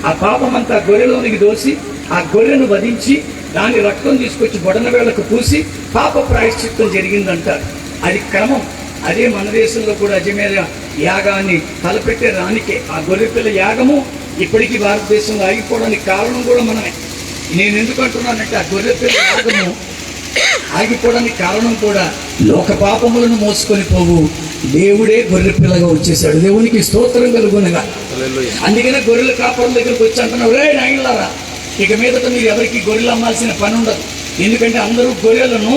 ఆ పాపమంతా గొర్రెలోనికి దోసి ఆ గొర్రెను వధించి దాని రక్తం తీసుకొచ్చి బొడన వేళకు పూసి పాప ప్రాయశ్చిత్తం జరిగిందంటారు. అది క్రమం. అదే మన దేశంలో కూడా అజమేర యాగాన్ని తలపెట్టే రానికే ఆ గొర్రెపిల్ల యాగము ఇప్పటికీ భారతదేశంలో ఆగిపోవడానికి కారణం కూడా మనమే. నేను ఎందుకు అంటున్నానంటే ఆ గొర్రెపిల్ల యాగము ఆగిపోవడానికి కారణం కూడా లోక పాపములను మోసుకొని పోవు దేవుడే గొర్రెపిల్లగా వచ్చేసాడు. దేవునికి స్తోత్రం కలుగునగా. అందుకనే గొర్రెల కాపరుల దగ్గరికి వచ్చి అంటున్నావు, రే నాయనలారా, ఇక మీదట మీరు ఎవరికి గొర్రెలు అమ్మాల్సిన పని ఉండదు. ఎందుకంటే అందరూ గొర్రెలను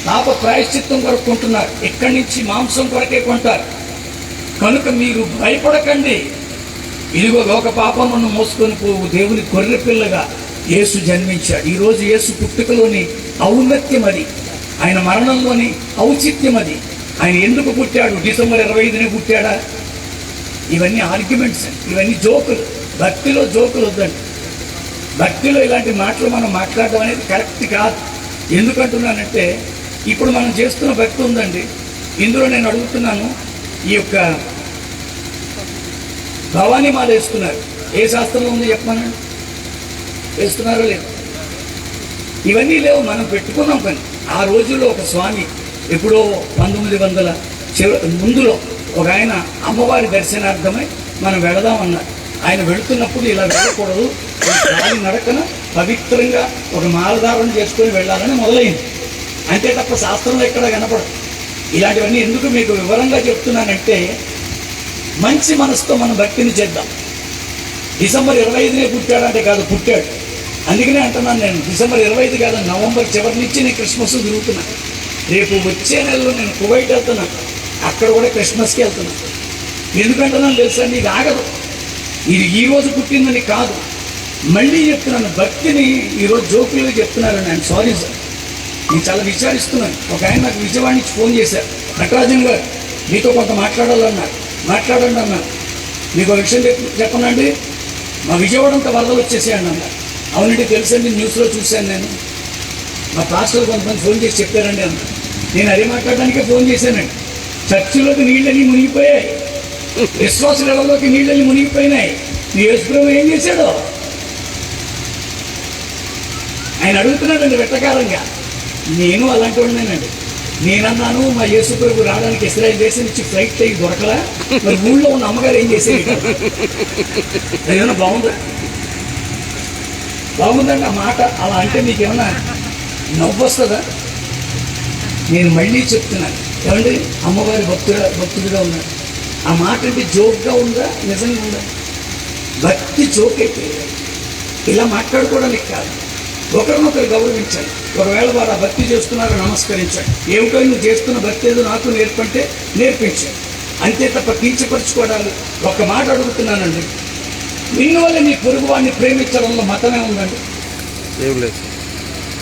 పాప ప్రాయశ్చిత్తం కొరకు కొంటున్నారు, ఇక్కడి నుంచి మాంసం కొరకే కొంటారు. కనుక మీరు భయపడకండి, ఇదిగో లోక పాపమును మోసుకొని పోవు దేవుని గొర్రె పిల్లగా యేసు జన్మించాడు. ఈరోజు యేసు పుట్టుకలోని ఔన్నత్యం అది, ఆయన మరణంలోని ఔచిత్యం అది. ఆయన ఎందుకు పుట్టాడు, డిసెంబర్ 25నే పుట్టాడా? ఇవన్నీ ఆర్గ్యుమెంట్స్, ఇవన్నీ జోకులు. భక్తిలో జోకులు వద్దండి. భక్తిలో ఇలాంటి మాటలు మనం మాట్లాడడం అనేది కరెక్ట్ కాదు. ఎందుకంటున్నానంటే ఇప్పుడు మనం చేస్తున్న భక్తి ఉందండి, ఇందులో నేను అడుగుతున్నాను, ఈ యొక్క భవానీ మాల వేస్తున్నారు, ఏ శాస్త్రంలో ఉంది చెప్పమనండి? వేస్తున్నారో లేదు? ఇవన్నీ లేవు, మనం పెట్టుకున్నాం పని. ఆ రోజుల్లో ఒక స్వామి ఎప్పుడో 1900 ముందులో ఒక ఆయన అమ్మవారి దర్శనార్థమై మనం వెళదామన్నారు. ఆయన వెళుతున్నప్పుడు ఇలా వెళ్ళకూడదు, కాలి నడకన పవిత్రంగా ఒక మాలధారణ చేసుకొని వెళ్ళాలని మొదలైంది. అంతే తప్ప శాస్త్రంలో ఎక్కడ కనపడదు. ఇలాంటివన్నీ ఎందుకు మీకు వివరంగా చెప్తున్నానంటే మంచి మనసుతో మనం భక్తిని చేద్దాం. డిసెంబర్ 25నే పుట్టాడంటే కాదు, పుట్టాడు. అందుకనే అంటున్నాను నేను, డిసెంబర్ 25 కాదు, నవంబర్ చివరి నుంచి నేను క్రిస్మస్ తిరుగుతున్నాను. రేపు వచ్చే నెలలో నేను కువైట్ వెళ్తున్నాను, అక్కడ కూడా క్రిస్మస్కి వెళ్తున్నాను. ఎందుకంటున్నాను తెలుసా, ఇది ఆగదు. ఇది ఈరోజు పుట్టిందని కాదు, మళ్ళీ చెప్తున్నాను. భక్తిని ఈరోజు జోకులుగా చెప్తున్నారని నేను సారీ సార్, నేను చాలా విచారిస్తున్నాను. ఒక ఆయన నాకు విజయవాడ నుంచి ఫోన్ చేశారు, నటరాజన్ గారు మీతో కొంత మాట్లాడాలన్నారు. మాట్లాడండి అన్నారు. మీకు ఒక విషయం చెప్పనండి, మా విజయవాడ అంతా వరదలు వచ్చేసాయండి అన్నారు. అవునండి తెలుసండి, న్యూస్లో చూశాను నేను, మా పాస్టర్ కొంతమంది ఫోన్ చేసి చెప్పారండి అన్నారు. నేను అదే మాట్లాడడానికే ఫోన్ చేశానండి. చర్చిలోకి నీళ్ళని మునిగిపోయాయి, విశ్వాసులలోకి నీళ్ళని మునిగిపోయినాయి. యేసుప్రభు ఏం చేశాడో ఆయన అడుగుతున్నాడండి వెట్టకారంగా. నేను అలాంటి వాడినేనండి. నేనన్నాను, మా యేసుప్రభు రావడానికి ఇస్రాయేల్ దేశం నుంచి ఫ్లైట్ టైం దొరకలా, మరి ఊళ్ళో ఉన్న అమ్మగారు ఏం చేసేది? ఏదైనా బాగుందండి ఆ మాట. అలా అంటే మీకు ఏమన్నా నవ్వు వస్తుందా? నేను మళ్ళీ చెప్తున్నాను, ఏమండి అమ్మవారి భక్తుడిగా ఉన్నాడు. ఆ మాట అంటే జోక్గా ఉందా, నిజంగా ఉందా? భక్తి జోక్ అయిపోయింది. ఇలా మాట్లాడుకోవడానికి కాదు, ఒకరినొకరు గౌరవించాలి. ఒకవేళ వారు ఆ భక్తి చేస్తున్నారో నమస్కరించాలి. ఏమిటో నువ్వు చేస్తున్న భక్తి ఏదో నాకు నేర్పంటే నేర్పించాలి, అంతే తప్ప కించపరుచుకోవడాలు. ఒక్క మాట అడుగుతున్నానండి, నిన్ను వల్ల నీ పొరుగు వాడిని ప్రేమించడంలో మతమే ఉందండి? ఏం లేదు.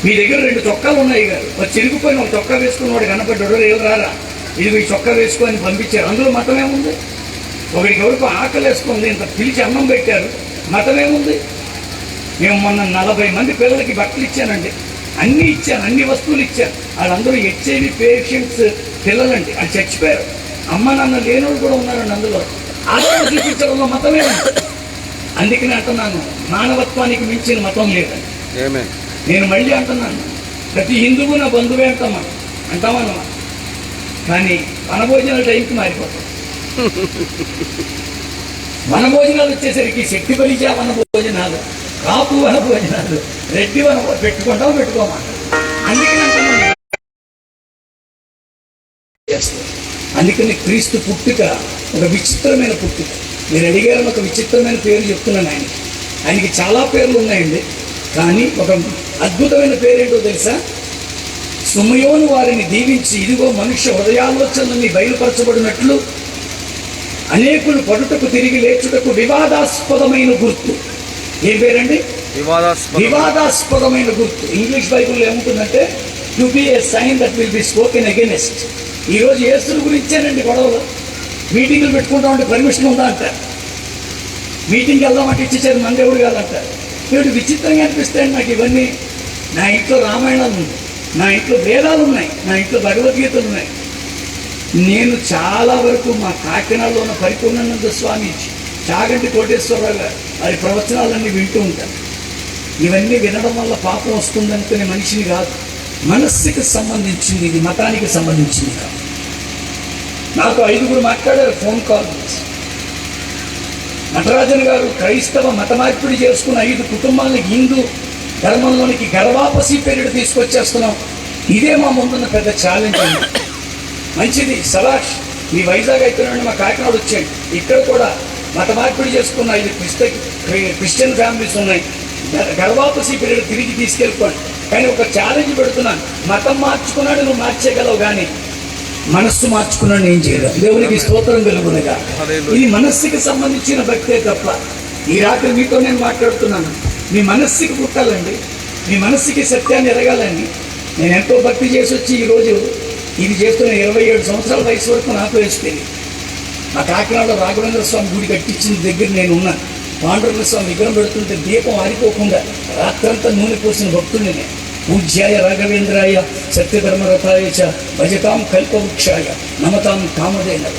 మీ దగ్గర 2 చొక్కాలు ఉన్నాయి గారు, చిరిగిపోయిన ఒక చొక్కా వేసుకుని వాడు కనపడ్డాడు, ఎవరు రారా ఇది ఈ చొక్కా వేసుకొని పంపించారు, అందులో మతమేముంది? ఒకడికి ఎవరికి ఆకలి వేసుకుంది, ఇంత పిలిచి అన్నం పెట్టారు, మతమేముంది? మేము మొన్న 40 మంది పిల్లలకి బట్టలు ఇచ్చానండి, అన్నీ ఇచ్చాను, అన్ని వస్తువులు ఇచ్చాను. వాళ్ళందరూ HIV పేషెంట్స్ పిల్లలండి, అది చచ్చిపోయారు. అమ్మ నాన్న లేనోళ్ళు కూడా ఉన్నారండి అందులో. ఆదరణ చూపించడంలో మతమే ఉంది. అందుకని అంటున్నాను, మానవత్వానికి మించిన మతం లేదండి. నేను మళ్ళీ అంటున్నాను, ప్రతి హిందువు నా బంధువే అంటామా? కానీ వనభోజనాల టైంకి మారిపోతాం. వనభోజనాలు వచ్చేసరికి శక్తి పరిచయ వనభోజనాలు, కాపు వనభోజనాలు, రెడ్డి పెట్టుకుంటాం పెట్టుకోమా. అందుకని అంటున్నాను, అందుకని క్రీస్తు పుట్టుక ఒక విచిత్రమైన పుట్టుక. మీరు అడిగారని ఒక విచిత్రమైన పేరు చెప్తున్నాను. ఆయనకి చాలా పేర్లు ఉన్నాయండి, కానీ ఒక అద్భుతమైన పేరేంటో తెలుసా? సుమయోను వారిని దీవించి, ఇదిగో మనుష్య హృదయాలోచనని బయలుపరచబడినట్లు అనేకులు పడుటకు తిరిగి లేచుటకు వివాదాస్పదమైన గుర్తు. ఏం పేరండి? వివాదాస్పదమైన గుర్తు. ఇంగ్లీష్ బైబుల్లో ఏముంటుందంటే to be a sign that will be spoken against. ఈరోజు యేసుని గురించేనండి గొడవలు. మీటింగులు పెట్టుకుంటామంటే పర్మిషన్ ఉందా అంటారు, మీటింగ్కి వెళ్దామంటే ఇచ్చేసారు, మన దేవుడు కాదంటారు. వీడు విచిత్రంగా అనిపిస్తాయండి నాకు ఇవన్నీ. నా ఇంట్లో రామాయణాలు ఉంది, నా ఇంట్లో వేదాలు ఉన్నాయి, నా ఇంట్లో భగవద్గీతలు ఉన్నాయి. నేను చాలా వరకు మా కాకినాడలో ఉన్న పరిపూర్ణానంద స్వామి, చాగంటి కోటేశ్వరరావు గారు వారి ప్రవచనాలన్నీ వింటూ ఉంటాను. ఇవన్నీ వినడం వల్ల పాపం వస్తుందనుకునే మనిషిని కాదు, మనస్సుకి సంబంధించింది, ఇది మతానికి సంబంధించింది కాదు. నాకు 5 మాట్లాడారు ఫోన్ కాల్. నటరాజన్ గారు క్రైస్తవ మత మార్పిడి చేసుకున్న 5 కుటుంబాలని హిందూ ధర్మంలోనికి గర్వాపసి పీరియడ్ తీసుకొచ్చేస్తున్నాం. ఇదే మా ముందున్న పెద్ద ఛాలెంజ్ అండి. మంచిది, సలాష్. మీ వైజాగ్ అయితేనండి మా కాకినాడ వచ్చేయండి. ఇక్కడ కూడా మత మార్పిడి చేసుకున్న 5 క్రిస్టియన్ ఫ్యామిలీస్ ఉన్నాయి. గర్వాపసి పీరియడ్ తిరిగి తీసుకెళ్ళిపోండి. కానీ ఒక ఛాలెంజ్ పెడుతున్నాను, మతం మార్చుకున్నాడు నువ్వు మార్చేయగలవు, కానీ మనస్సు మార్చుకున్నాడు నేను చేయలేదు. దేవునికి స్తోత్రం కలుగునుగా. ఇది మనస్సుకి సంబంధించిన భక్తే తప్ప. ఈ రాత్రి మీతో నేను మాట్లాడుతున్నాను, మీ మనస్సుకి పుట్టాలండి, మీ మనస్సుకి సత్యాన్ని ఎరగాలండి. నేను ఎంతో భక్తి చేసి వచ్చి ఈరోజు ఇది చేస్తున్న 27 సంవత్సరాల వయసు వరకు నాకు వేస్తుంది. మా కాకినాడలో రాఘవేంద్ర స్వామి గుడి కట్టించిన దగ్గర నేను ఉన్నాను. పాండురంగ స్వామి విగ్రహం పెడుతుంటే దీపం ఆరిపోకుండా రాత్రంతా నూనె పోసిన భక్తుడిని నేను. పూజ్యాయ రాఘవేంద్రాయ సత్యధర్మరథాయ చ భజతాం కల్పవృక్షాయ నమతాం కామధేనవ.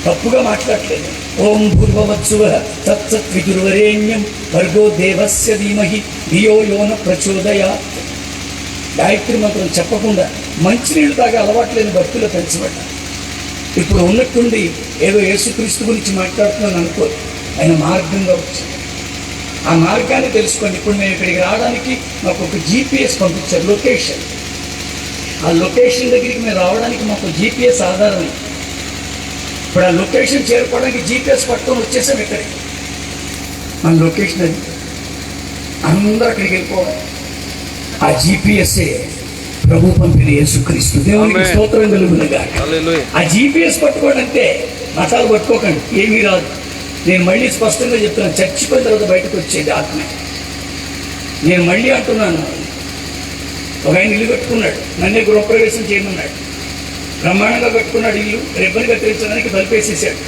తప్పుగా మాట్లాడలేదు. ఓం భూర్భవత్సువః తత్సత్వితుర్వరేణ్యం భర్గో దేవస్య ధీమహి ధియో యో న ప్రచోదయాత్. గాయత్రి మంత్రం చెప్పకుండా మంచినీళ్ళు తాగే అలవాటు లేని భక్తులు పెంచబడ్డా. ఇప్పుడు ఉన్నట్టుండి ఏదో యేసుక్రీస్తు గురించి మాట్లాడుతున్నాను అనుకో, ఆయన మార్గంగా వచ్చింది. ఆ మార్గాన్ని తెలుసుకోండి. ఇప్పుడు మేము ఇక్కడికి రావడానికి మాకు ఒక GPS పంపించారు, లొకేషన్. ఆ లొకేషన్ దగ్గరికి మేము రావడానికి మాకు GPS ఆధారం. ఇప్పుడు ఆ లొకేషన్ చేరుకోవడానికి GPS పట్టుకొని వచ్చేసాం ఇక్కడికి. మన లొకేషన్ అది, అందరూ అక్కడికి వెళ్ళిపోవాలి. ఆ GPS ప్రభు పంపిన యేసుక్రీస్తు. దేవునికి స్తోత్రం కలుగునుగా. ఆ GPS పట్టుకోండి అంతే, మతాలు పట్టుకోకండి, ఏమీ రాదు. నేను మళ్ళీ స్పష్టంగా చెప్తున్నాను, చచ్చిపోయిన తర్వాత బయటకు వచ్చేది ఆత్మ. నేను మళ్ళీ అంటున్నాను, ఒక ఆయన ఇల్లు కట్టుకున్నాడు, నన్నే గృహప్రవేశం చేయమన్నాడు. బ్రహ్మాండంగా కట్టుకున్నాడు ఇల్లు. రిబ్బన్ కత్తిరించడానికి తలుపేసేసాడు.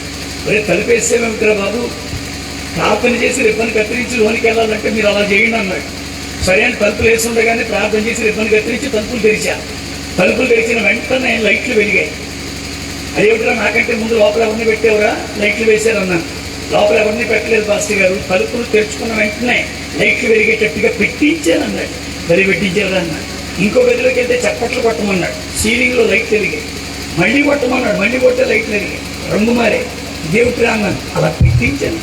ఒరే తలుపేసేమేమిట్రా బాబు, ప్రార్థన చేసి రిబ్బన్ కత్తిరించి లోనికి వెళ్ళాలంటే మీరు అలా చేయండి అన్నాడు. సరే అని తలుపులు వేసి ఉండగానే ప్రార్థన చేసి రిబ్బన్ కత్తిరించి తలుపులు తెరిచాను. తలుపులు తెరిచిన వెంటనే లైట్లు వెలిగాయి. అదేమిట్రా నాకంటే ముందు లోపల ఎవరిని పెట్టేవరా, లైట్లు వేశారన్నాను. లోపల ఎవరిని పెట్టలేదు పాస్టర్ గారు, తలుపులు తెరుచుకున్న వెంటనే లైట్లు వెలిగేటట్టుగా పెట్టించానన్నాడు. గది పెట్టించారు అన్నాడు. ఇంకో గదిలోకి వెళ్తే చప్పట్లు కొట్టమన్నాడు. సీలింగ్లో లైట్లు వెలిగాయి. మళ్ళీ కొట్టమన్నాడు, మళ్ళీ కొట్టే లైట్లు వెలిగాయి. రంగు మారే. దేవుడు అన్నాను, అలా పెట్టించాను.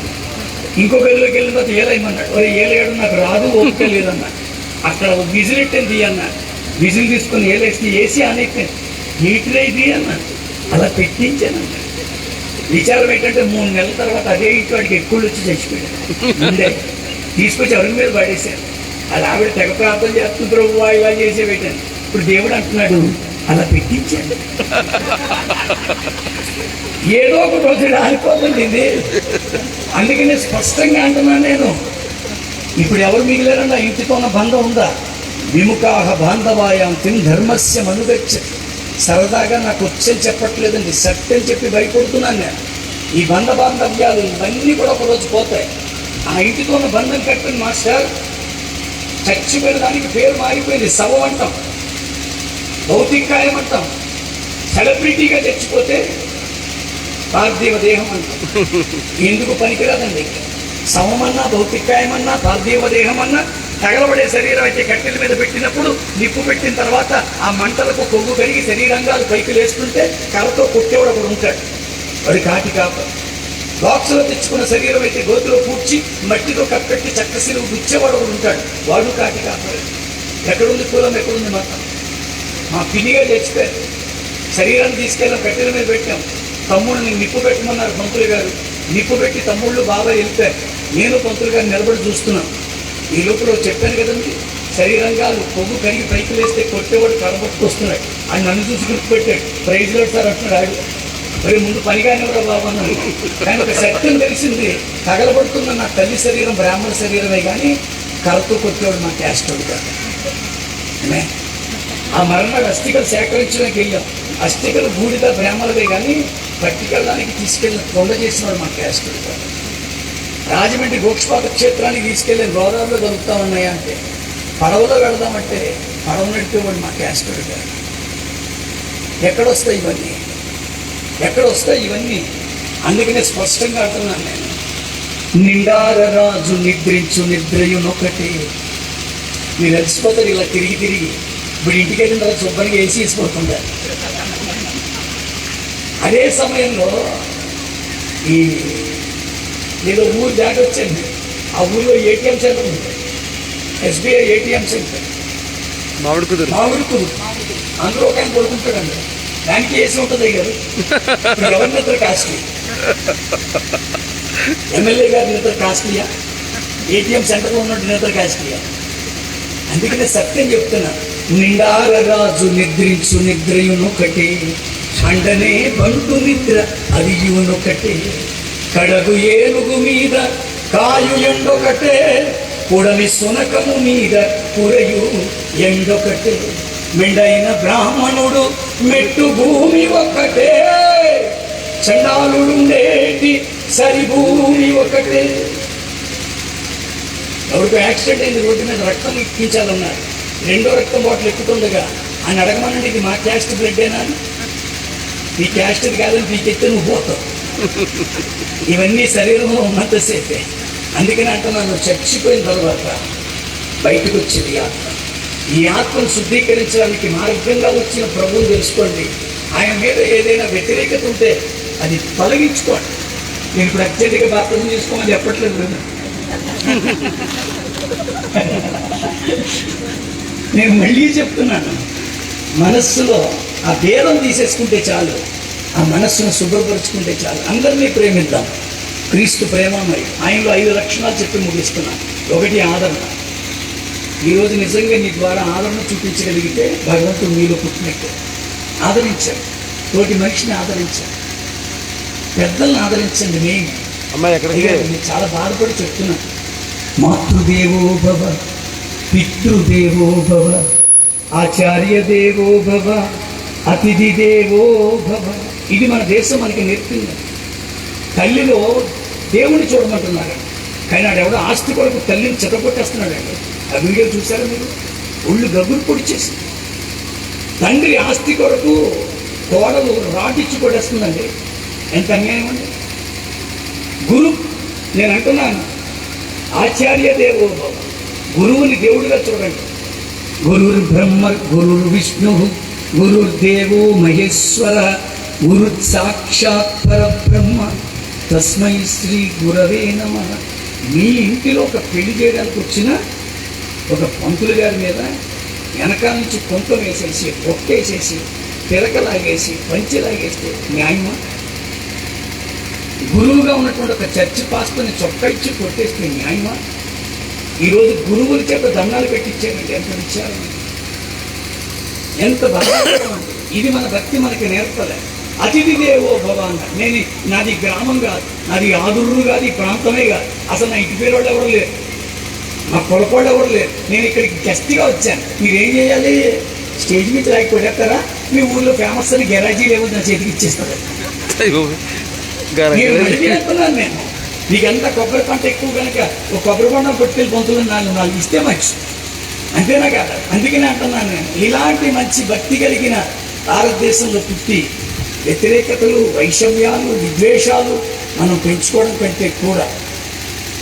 ఇంకో గదిలోకి వెళ్ళిన తర్వాత ఏలేయమన్నాడు. ఒరే ఏలేయడం నాకు రాదు, ఓపిక లేదన్నాడు. అక్కడ ఒక విజిల్ ఎట్టని తీయన్నాడు. విజిల్ తీసుకొని ఏలేసి ఏసీ అనేక హీటర్ అయితే అన్నాడు. అలా పెట్టించానన్నాడు. విచారం ఏంటంటే 3 నెలల తర్వాత అదే ఇంటి వాడికి ఎక్కువ వచ్చి చచ్చిపోయాడు. ముందే తీసుకొచ్చి ఎవరి మీద పడేశారు. అది ఆవిడ తెగ ప్రార్థన చేస్తుంటారు, ఇలా చేసే పెట్టాను. ఇప్పుడు దేవుడు అంటున్నాడు, అలా పెట్టించాడు. ఏదో ఒక రోజు ఆగిపోతుంది ఇది. అందుకనే స్పష్టంగా అంటున్నాను నేను, ఇప్పుడు ఎవరు మిగిలారన్న ఇంటితో ఉన్న బంధం ఉందా? విముఖాహ బాంధవాయాం తిన్ ధర్మస్య మనుగచ్చ. సరదాగా నాకు వచ్చని చెప్పట్లేదండి, సత్యం చెప్పి భయపడుతున్నాను నేను. ఈ బంధ బాంధవ్యాలు ఇవన్నీ కూడా ఒకరోజు పోతాయి. ఆ ఇంటితో ఉన్న బంధం కట్టండి మాస్టర్. చచ్చిపోయిన దానికి పేరు మారిపోయింది, శవం అంటాం, భౌతికాయం అంటాం. సెలబ్రిటీగా చచ్చిపోతే పార్థివ దేహం అంటాం. ఎందుకు పనికిరాదండి. శవమన్నా, భౌతికాయమన్నా, పార్థివ దేహం అన్నా తగలబడే శరీరం అయితే కట్టెల మీద పెట్టినప్పుడు నిప్పు పెట్టిన తర్వాత ఆ మంటలకు కొవ్వు కరిగి శరీరంగాలు పైకి లేస్తుంటే కర్రతో కొట్టేవాడు ఒకడు ఉంటాడు, వాడి కాటి కాప. బాక్సులో తెచ్చుకున్న శరీరం అయితే గోతులో పూడ్చి మట్టితో కప్పెట్టి చక్క సిలువు గుచ్చేవాడు ఒకడు ఉంటాడు, వాడు కాటి కాపడు. ఎక్కడుంది కులం, ఎక్కడుంది మతం? మా పిన్నిగా చచ్చిపోయారు. శరీరాన్ని తీసుకెళ్ళాం, కట్టెల మీద పెట్టాం. తమ్ముడిని నిప్పు పెట్టమన్నారు పంతులు గారు. నిప్పు పెట్టి తమ్ముళ్ళు బాబాయ్ వెళ్ళిపోయారు. నేను పంతులు గారు నిలబడి చూస్తున్నాను. ఈ లోపల చెప్పాను కదండి, శరీరంగాలు కొవ్వు కరిగి పైకి వేస్తే కొట్టేవాడు కరబట్టుకొస్తున్నాడు. ఆయన నన్ను చూసి గుర్తుపెట్టాడు. ప్రైజ్ లాడ్ సార్ అంటున్నాడు. ఆడు మరి ముందు పనిగానే కూడా బాబు అన్నాడు. కానీ ఒక సత్యం తెలిసింది, తగలబడుతున్న నా తల్లి శరీరం బ్రాహ్మణ శరీరమే కానీ కర్రతో కొట్టేవాడు మా క్యాస్టోడు కాదు. ఆ మరణాలు అస్థికలు సేకరించడానికి వెళ్ళాం. అస్థికలు బూడిద బ్రాహ్మణులే కానీ పట్టుకెళ్ళడానికి తీసుకెళ్ళిన కొండ చేసినవాడు మా క్యాస్టోడు కాదు. రాజమండ్రి గోక్షపాత క్షేత్రానికి తీసుకెళ్ళి గోదావరిలో దొరుకుతా ఉన్నాయా అంటే, పడవలో వెళదామంటే పడవ నడిపేవాడు మా క్యాస్టోడు కాదు. ఎక్కడొస్తాయి ఇవన్నీ, ఎక్కడొస్తాయి ఇవన్నీ? అందుకనే స్పష్టంగా అంటున్నాను నేను, నిండార రాజు నిద్రించు నిద్రయునొకటి. మీరు అలసిపోతారు ఇలా తిరిగి తిరిగి. ఇప్పుడు ఇంటికి వెళ్ళిన తర్వాత శుభ్రంగా ఏసీ వేసిపోతుంటారు. అదే సమయంలో ఈ ఏదో ఊరు దాటి వచ్చండి, ఆ ఊళ్ళో ఏటీఎం సెంటర్ ఉంది, ఎస్బీఐ ఏటీఎం సెంటర్, మామిడి కుదురు. అందులో ఒక ఆయన కొడుకుంటాడండి, దానికి వేసి ఉంటుంది గారు. ఎవరి నిద్ర కాస్ట్లీ, ఎమ్మెల్యే గారి నిద్ర కాస్ట్లీయా, ఏటీఎం సెంటర్లో ఉన్నట్టు నిద్ర కాస్ట్లీయా? అందుకనే సత్యం చెప్తున్నా, నిండార రాజు నిద్రించు నిద్రయునొకటి, అండనే బంటు నిద్ర అది యువనొకటి, కడగు ఏనుగు మీద కాయు ఎండొకటే, పొడవి సునకము మీద కురయు ఎండొకటే, మెండైన బ్రాహ్మణుడు మెట్టు భూమి ఒక్కటే, చండాలుండేటి సరి భూమి ఒకటే. ఎవరికి యాక్సిడెంట్ అయింది, రోడ్డు మీద రక్తం ఎక్కించాలన్నారు, రెండో రక్తం బాటిల్ ఎక్కుతుండగా ఆయన అడగమనండి, ఇది మా క్యాస్ట్ బ్లడ్డేనా, ఈ క్యాస్ట్ కాదని పీకెత్తే నువ్వు పోతావు. ఇవన్నీ శరీరంలో ఉన్నంతసేపే. అందుకని అంటున్నాను, చచ్చిపోయిన తర్వాత బయటకు వచ్చేది ఆత్మ. ఈ ఆత్మను శుద్ధీకరించడానికి మార్గంగా వచ్చిన ప్రభువుని తెలుసుకోండి. ఆయన మీద ఏదైనా వ్యతిరేకత ఉంటే అది తొలగించుకోండి. నేను ఇప్పుడు అత్యధిక బాప్తిజం చేసుకోమని చెప్పట్లేదు కదా, నేను మళ్ళీ చెప్తున్నాను, మనస్సులో ఆ భేదం తీసేసుకుంటే చాలు, ఆ మనస్సును శుభ్రపరుచుకుంటే చాలు. అందరినీ ప్రేమిద్దాం, క్రీస్తు ప్రేమమై. ఆయనలో 5 లక్షణాలు చెప్పి ముగిస్తున్నాను. 1 ఆదరణ. ఈరోజు నిజంగా నీ ద్వారా ఆదరణ చూపించగలిగితే భగవంతుడు మీలో పుట్టినట్టు. ఆదరించాడు, తోటి మనిషిని ఆదరించాడు, పెద్దలను ఆదరించండి. నేను చాలా బాధపడి చెప్తున్నాను, మాతృదేవో భవ, పితృదేవో భవ, ఆచార్య దేవో భవ, అతిథి దేవో భవ. ఇది మన దేశం మనకి నేర్పింది. తల్లిలో దేవుని చూడమంటున్నాడు, కానీ ఆడెవడో ఆస్తి కొరకు తల్లిని చెదగొట్టేస్తున్నాడండి. ఆ వీడియో చూసారా మీరు? ఒళ్ళు గగ్గురు పొడిచేసి తండ్రి ఆస్తి కొరకు కోడలు రాటిచ్చి కొట్టేస్తుందండి. ఎంత అన్యాయం అండి. నేను అంటున్నాను, ఆచార్య దేవో భవ, గురువుని దేవుడిగా చూడండి. గురుర్ బ్రహ్మ గురుర్ విష్ణు గురుర్దేవో మహేశ్వర గురు సాక్షాత్ పరబ్రహ్మ తస్మై శ్రీ గురవే నమః. మీ ఇంటిలో ఒక పెళ్లి చేయడానికి వచ్చిన ఒక పంతులు గారి మీద వెనకాల నుంచి కొంత వేసేసి, ఒక్కేసేసి, తిరకలాగేసి, పంచిలాగేస్తే న్యాయమా? గురువుగా ఉన్నటువంటి ఒక చర్చి పాస్టర్ని చొక్కా ఇచ్చి కొట్టేస్తే న్యాయమా? ఈరోజు గురువుల చేత దండాలు పెట్టించారంటే ఎంత విచారం, ఎంత బాధాకరం. ఇది మన భక్తి మనకి నేర్పలే. అతిథి దేవో భవ అన్నారు. నాది గ్రామం కాదు, నాది ఆదుర్రు కాదు, ఈ ప్రాంతమే కాదు, అసలు నా ఇంటి పేరు వాళ్ళు ఎవరు లేరు, మా కొడుకోళ్ళు ఎవరు లేరు, నేను ఇక్కడికి గెస్ట్గా వచ్చాను. మీరేం చేయాలి? స్టేజ్ మీద రాకి కొడేస్తారా? మీ ఊళ్ళో ఫేమస్ అని గెరాజీలు ఏమో నా చేతికి ఇచ్చేస్తారు. నేను నీకంతా కొబ్బరి పంట ఎక్కువ కనుక ఒక కొబ్బరి పంట కొట్టుకెళ్ళి పంతులు 4 ఇస్తే మంచి, అంతేనా కదా? అందుకనే అంటున్నాను నేను, ఇలాంటి మంచి భక్తి కలిగిన భారతదేశంలో పుట్టి వ్యతిరేకతలు, వైషమ్యాలు, విద్వేషాలు మనం పెంచుకోవడం కంటే కూడా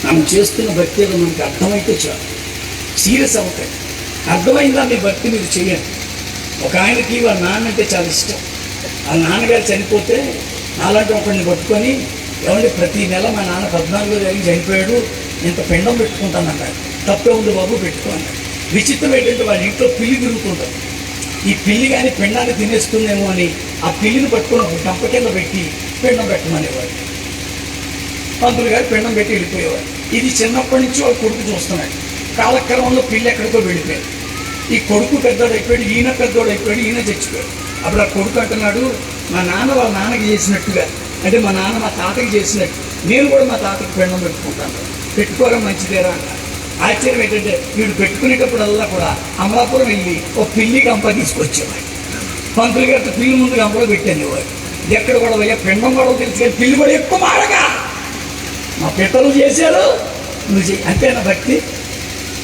మనం చేస్తున్న భక్తి మనకి అర్థమైతే చాలు. సీరియస్ అవ్వకండి. అర్థమైందా మీ భక్తి మీరు చేయండి. ఒక ఆయనకి వాళ్ళ నాన్న అంటే చాలా ఇష్టం. వాళ్ళ నాన్నగారు చనిపోతే నాలాంటి ఒకరిని పట్టుకొని, ఏమంటే ప్రతి నెల మా నాన్న 14వ తారీఖు చనిపోయాడు, ఇంత పిండం పెట్టుకుంటానన్నాడు. తప్పే ఉంది బాబు, పెట్టుకోన్నాడు. విచిత్రం ఏంటంటే వాళ్ళ ఇంట్లో పిల్లి తిరుగుతుంటారు. ఈ పిల్లి కానీ పిండాన్ని తినేస్తుందేమో అని ఆ పిల్లిని పట్టుకుని ఒక గంప కింద పెట్టి పిండం పెట్టమనేవాడు. పంతులు గారు పిండం పెట్టి వెళ్ళిపోయేవాడు. ఇది చిన్నప్పటి నుంచి వాళ్ళ కొడుకు చూస్తున్నాడు. కాలక్రమంలో పిల్లి ఎక్కడికో వెళ్ళిపోయాడు. ఈ కొడుకు పెద్దోడు అయిపోయాడు, ఈయన పెద్దోడు అయిపోయాడు, ఈయన చచ్చిపోయాడు. అప్పుడు ఆ కొడుకు అంటున్నాడు, మా నాన్న వాళ్ళ నాన్నకి చేసినట్టుగా, అంటే మా నాన్న మా తాతకి చేసినట్టు నేను కూడా మా తాతకి పిండం పెట్టుకుంటాను, పెట్టుకోవడం మంచిదేరా అన్నారు. ఆశ్చర్యం ఏంటంటే వీడు పెట్టుకునేటప్పుడల్లా కూడా అమలాపురం వెళ్ళి ఒక పిల్లి గంప తీసుకొచ్చేవాడు. పంతులు గారితో పిల్లి ముందు గంపలో పెట్టాను వాడు. ఎక్కడ కూడా పోయా పిండం కూడా తెలుసు, కానీ పిల్లి కూడా ఎక్కువ మాడగా మా పితరులు చేశారు, నువ్వు చెయ్యి. అంతేనా భక్తి?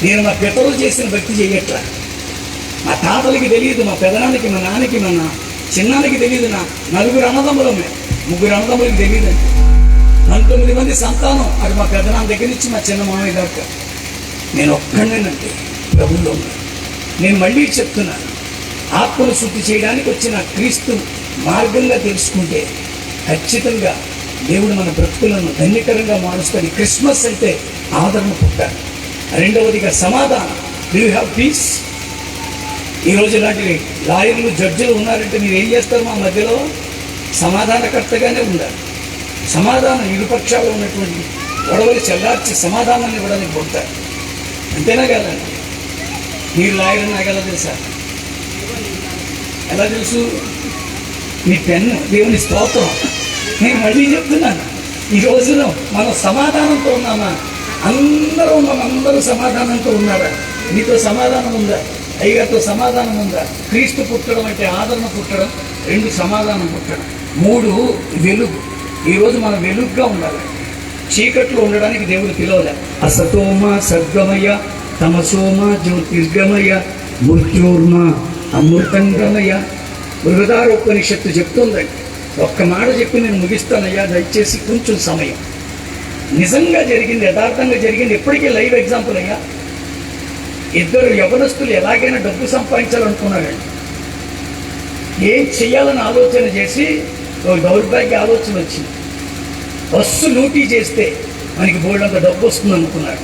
నేను మా పితరులు చేసిన భక్తి చెయ్యట్లా. మా తాతలకి తెలియదు, మా పెదనానికి, మా నాన్నకి, మా చిన్నానికి తెలియదు. నా 4 అన్నదమ్ములమే, 3 అన్నదమ్ములకి తెలియదు. 19 మంది సంతానం. అది మా పెదనాన్న దగ్గర నుంచి మా చిన్న మామయ్య దాకా. నేను ఒక్కడేనండి ప్రభువులో ఉన్నాను. నేను మళ్ళీ చెప్తున్నాను, ఆత్మను శుద్ధి చేయడానికి వచ్చిన క్రీస్తు మార్గంగా తెలుసుకుంటే ఖచ్చితంగా దేవుడు మన బ్రతుకులను ధన్యకరంగా మారుస్తుంది. క్రిస్మస్ అంటే ఆదరణ పుట్టాలి. రెండవదిగా సమాధానం. Do you have piece? ఈరోజు ఇలాంటి లాయర్లు జడ్జిలు ఉన్నారంటే మీరు ఏం చేస్తారు? మా మధ్యలో సమాధానకర్తగానే ఉండాలి. సమాధానం ఇరుపక్షాలు ఉన్నటువంటి గొడవలు చల్లార్చి సమాధానాన్ని ఇవ్వడానికి పుడతారు. అంతేనా కదండి? మీరు లాయర్ నాకు ఎలా తెలుసా? ఎలా తెలుసు? మీ పెన్ను దేవుని స్తోత్రం. నేను మళ్ళీ చెప్తున్నాను, ఈ రోజున మనం సమాధానంతో ఉన్నామా? అందరూ ఉన్నాం. అందరూ సమాధానంతో ఉన్నారా? మీతో సమాధానం ఉందా? అయ్యగారితో సమాధానం ఉందా? క్రీస్తు పుట్టడం అంటే ఆదరణ పుట్టడం, 2 సమాధానం పుట్టడం, 3 వెలుగు. ఈరోజు మనం వెలుగుగా ఉండాలి. చీకట్లో ఉండడానికి దేవుడు పిలవలే. అసతోమ సద్గమయ తమసోమ జ్యోతిర్గమయ మృత్యోర్మ అమృతంగమయ. బృహదారోపనిషత్తు చెప్తుందండి. ఒక్క మాట చెప్పి నేను ముగిస్తానయ్యా, దయచేసి కొంచెం సమయం. నిజంగా జరిగింది, యథార్థంగా జరిగింది. ఎప్పటికీ లైవ్ ఎగ్జాంపుల్ అయ్యా. 2 యవనస్తులు ఎలాగైనా డబ్బు సంపాదించాలనుకున్నారండి. ఏం చెయ్యాలని ఆలోచన చేసి ఒక దౌర్భాగ్య ఆలోచన వచ్చింది. బస్సు లూటీ చేస్తే మనకి బోల్డంత డబ్బు వస్తుంది అనుకున్నాడు.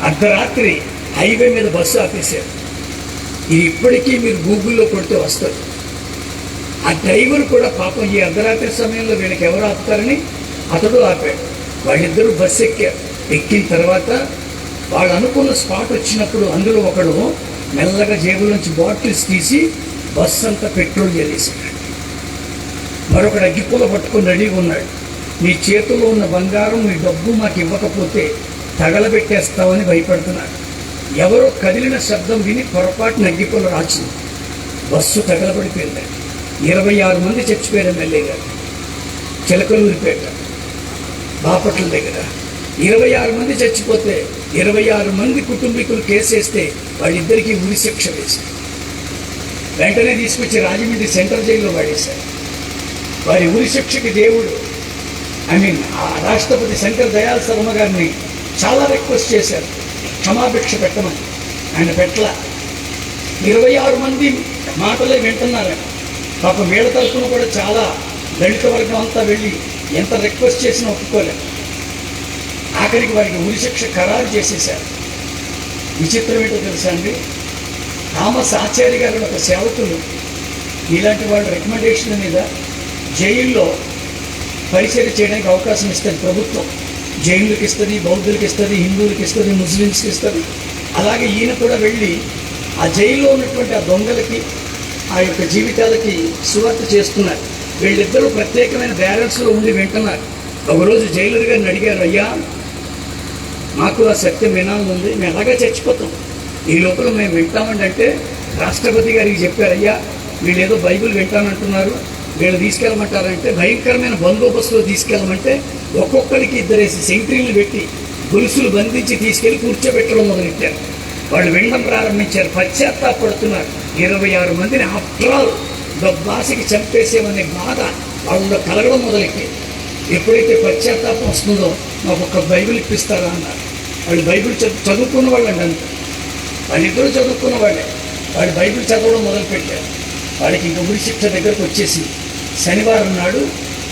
అర్ధరాత్రి హైవే మీద బస్సు ఆపేశారు. ఇది ఇప్పటికీ మీరు గూగుల్లో కొడితే వస్తుంది. ఆ డ్రైవర్ కూడా పాపం ఈ అర్ధరాత్రి సమయంలో వీళ్ళకి ఎవరు ఆపుతారని అతడు ఆపాడు. వాళ్ళిద్దరూ బస్సు ఎక్కారు. ఎక్కిన తర్వాత వాళ్ళు అనుకున్న స్పాట్ వచ్చినప్పుడు అందులో ఒకడు మెల్లగా జేబులోంచి బాటిల్స్ తీసి బస్సు అంతా పెట్రోల్ చేసేసాడు. మరొకడు అగ్గిపూల పట్టుకొని రెడీగా ఉన్నాడు. మీ చేతుల్లో ఉన్న బంగారం, మీ డబ్బు మాకు ఇవ్వకపోతే తగలబెట్టేస్తామని భయపడుతున్నాడు. ఎవరో కదిలిన శబ్దం విని పొరపాటున అగ్గిపూల రాచింది. బస్సు తగలబడిపోయింది. 26 మంది చచ్చిపోయారు. ఎమ్మెల్యే గారు చిలకలూరిపేట బాపట్ల దగ్గర 26 మంది చచ్చిపోతే 26 మంది కుటుంబీకులు కేసేస్తే వాళ్ళిద్దరికీ ఉరి శిక్ష వేశారు. వెంటనే తీసుకొచ్చి రాజమండ్రి సెంట్రల్ జైల్లో పడేశారు. వారి ఉరి శిక్షకి దేవుడు ఆ రాష్ట్రపతి శంకర్ దయాళ్ శర్మ గారిని చాలా రిక్వెస్ట్ చేశారు, క్షమాభిక్ష పెట్టమని. ఆయన పెట్టల. 26 మంది మాటలే వింటున్నారని. పాపం వీళ్ళ తరఫున కూడా చాలా దళిత వర్గం అంతా వెళ్ళి ఎంత రిక్వెస్ట్ చేసినా ఒప్పుకోలేదు. ఆఖరికి వారికి ఉరి శిక్ష ఖరారు చేసేశారు. విచిత్రం ఏంటో తెలుసా అండి? థామస్ ఆచార్య గారు ఒక సేవకులు ఇలాంటి వాళ్ళ రికమెండేషన్ మీద జైల్లో పరిచయం చేయడానికి అవకాశం ఇస్తుంది ప్రభుత్వం. జైనులకు ఇస్తుంది, బౌద్ధులకు ఇస్తుంది, హిందువులకు ఇస్తుంది, ముస్లిమ్స్కి ఇస్తుంది. అలాగే ఈయన కూడా వెళ్ళి ఆ జైల్లో ఉన్నటువంటి ఆ దొంగలకి, ఆ యొక్క జీవితాలకి సువార్త చేస్తున్నారు. వీళ్ళిద్దరూ ప్రత్యేకమైన బ్యాలెన్స్లో ఉండి వింటున్నారు. ఒకరోజు జైలర్ గారిని అడిగారు, అయ్యా మాకు ఆ సత్యం వినాలని ఉంది, మేము ఎలాగా చచ్చిపోతాం, ఈ లోపల మేము వింటామండి. అంటే రాష్ట్రపతి గారికి చెప్పారు, అయ్యా వీళ్ళు ఏదో బైబిల్ వింటానంటున్నారు, వీళ్ళు తీసుకెళ్ళమంటారంటే భయంకరమైన బందోబస్తులో తీసుకెళ్ళమంటే ఒక్కొక్కరికి 2 సెంట్రీలు పెట్టి గొలుసులు బంధించి తీసుకెళ్ళి కూర్చోబెట్టడం మొదలెట్టారు. వాళ్ళు వినడం ప్రారంభించారు. పశ్చాత్తాపడుతున్నారు. 26 మందిని ఆఫ్టర్ ఆల్ భాషకి చంపేసేమనే బాధ వాళ్ళలో కలగడం మొదలెట్టారు. ఎప్పుడైతే పశ్చాత్తాపం వస్తుందో మాకు ఒక బైబిల్ ఇప్పిస్తారా అన్నారు. వాళ్ళు బైబిల్ చదువుకున్న వాళ్ళండి అంత. వాళ్ళిద్దరూ చదువుకున్న వాళ్ళే. వాళ్ళు బైబిల్ చదవడం మొదలుపెట్టారు. వాళ్ళకి ఇంక ఉరి శిక్ష దగ్గరకు వచ్చేసి శనివారం నాడు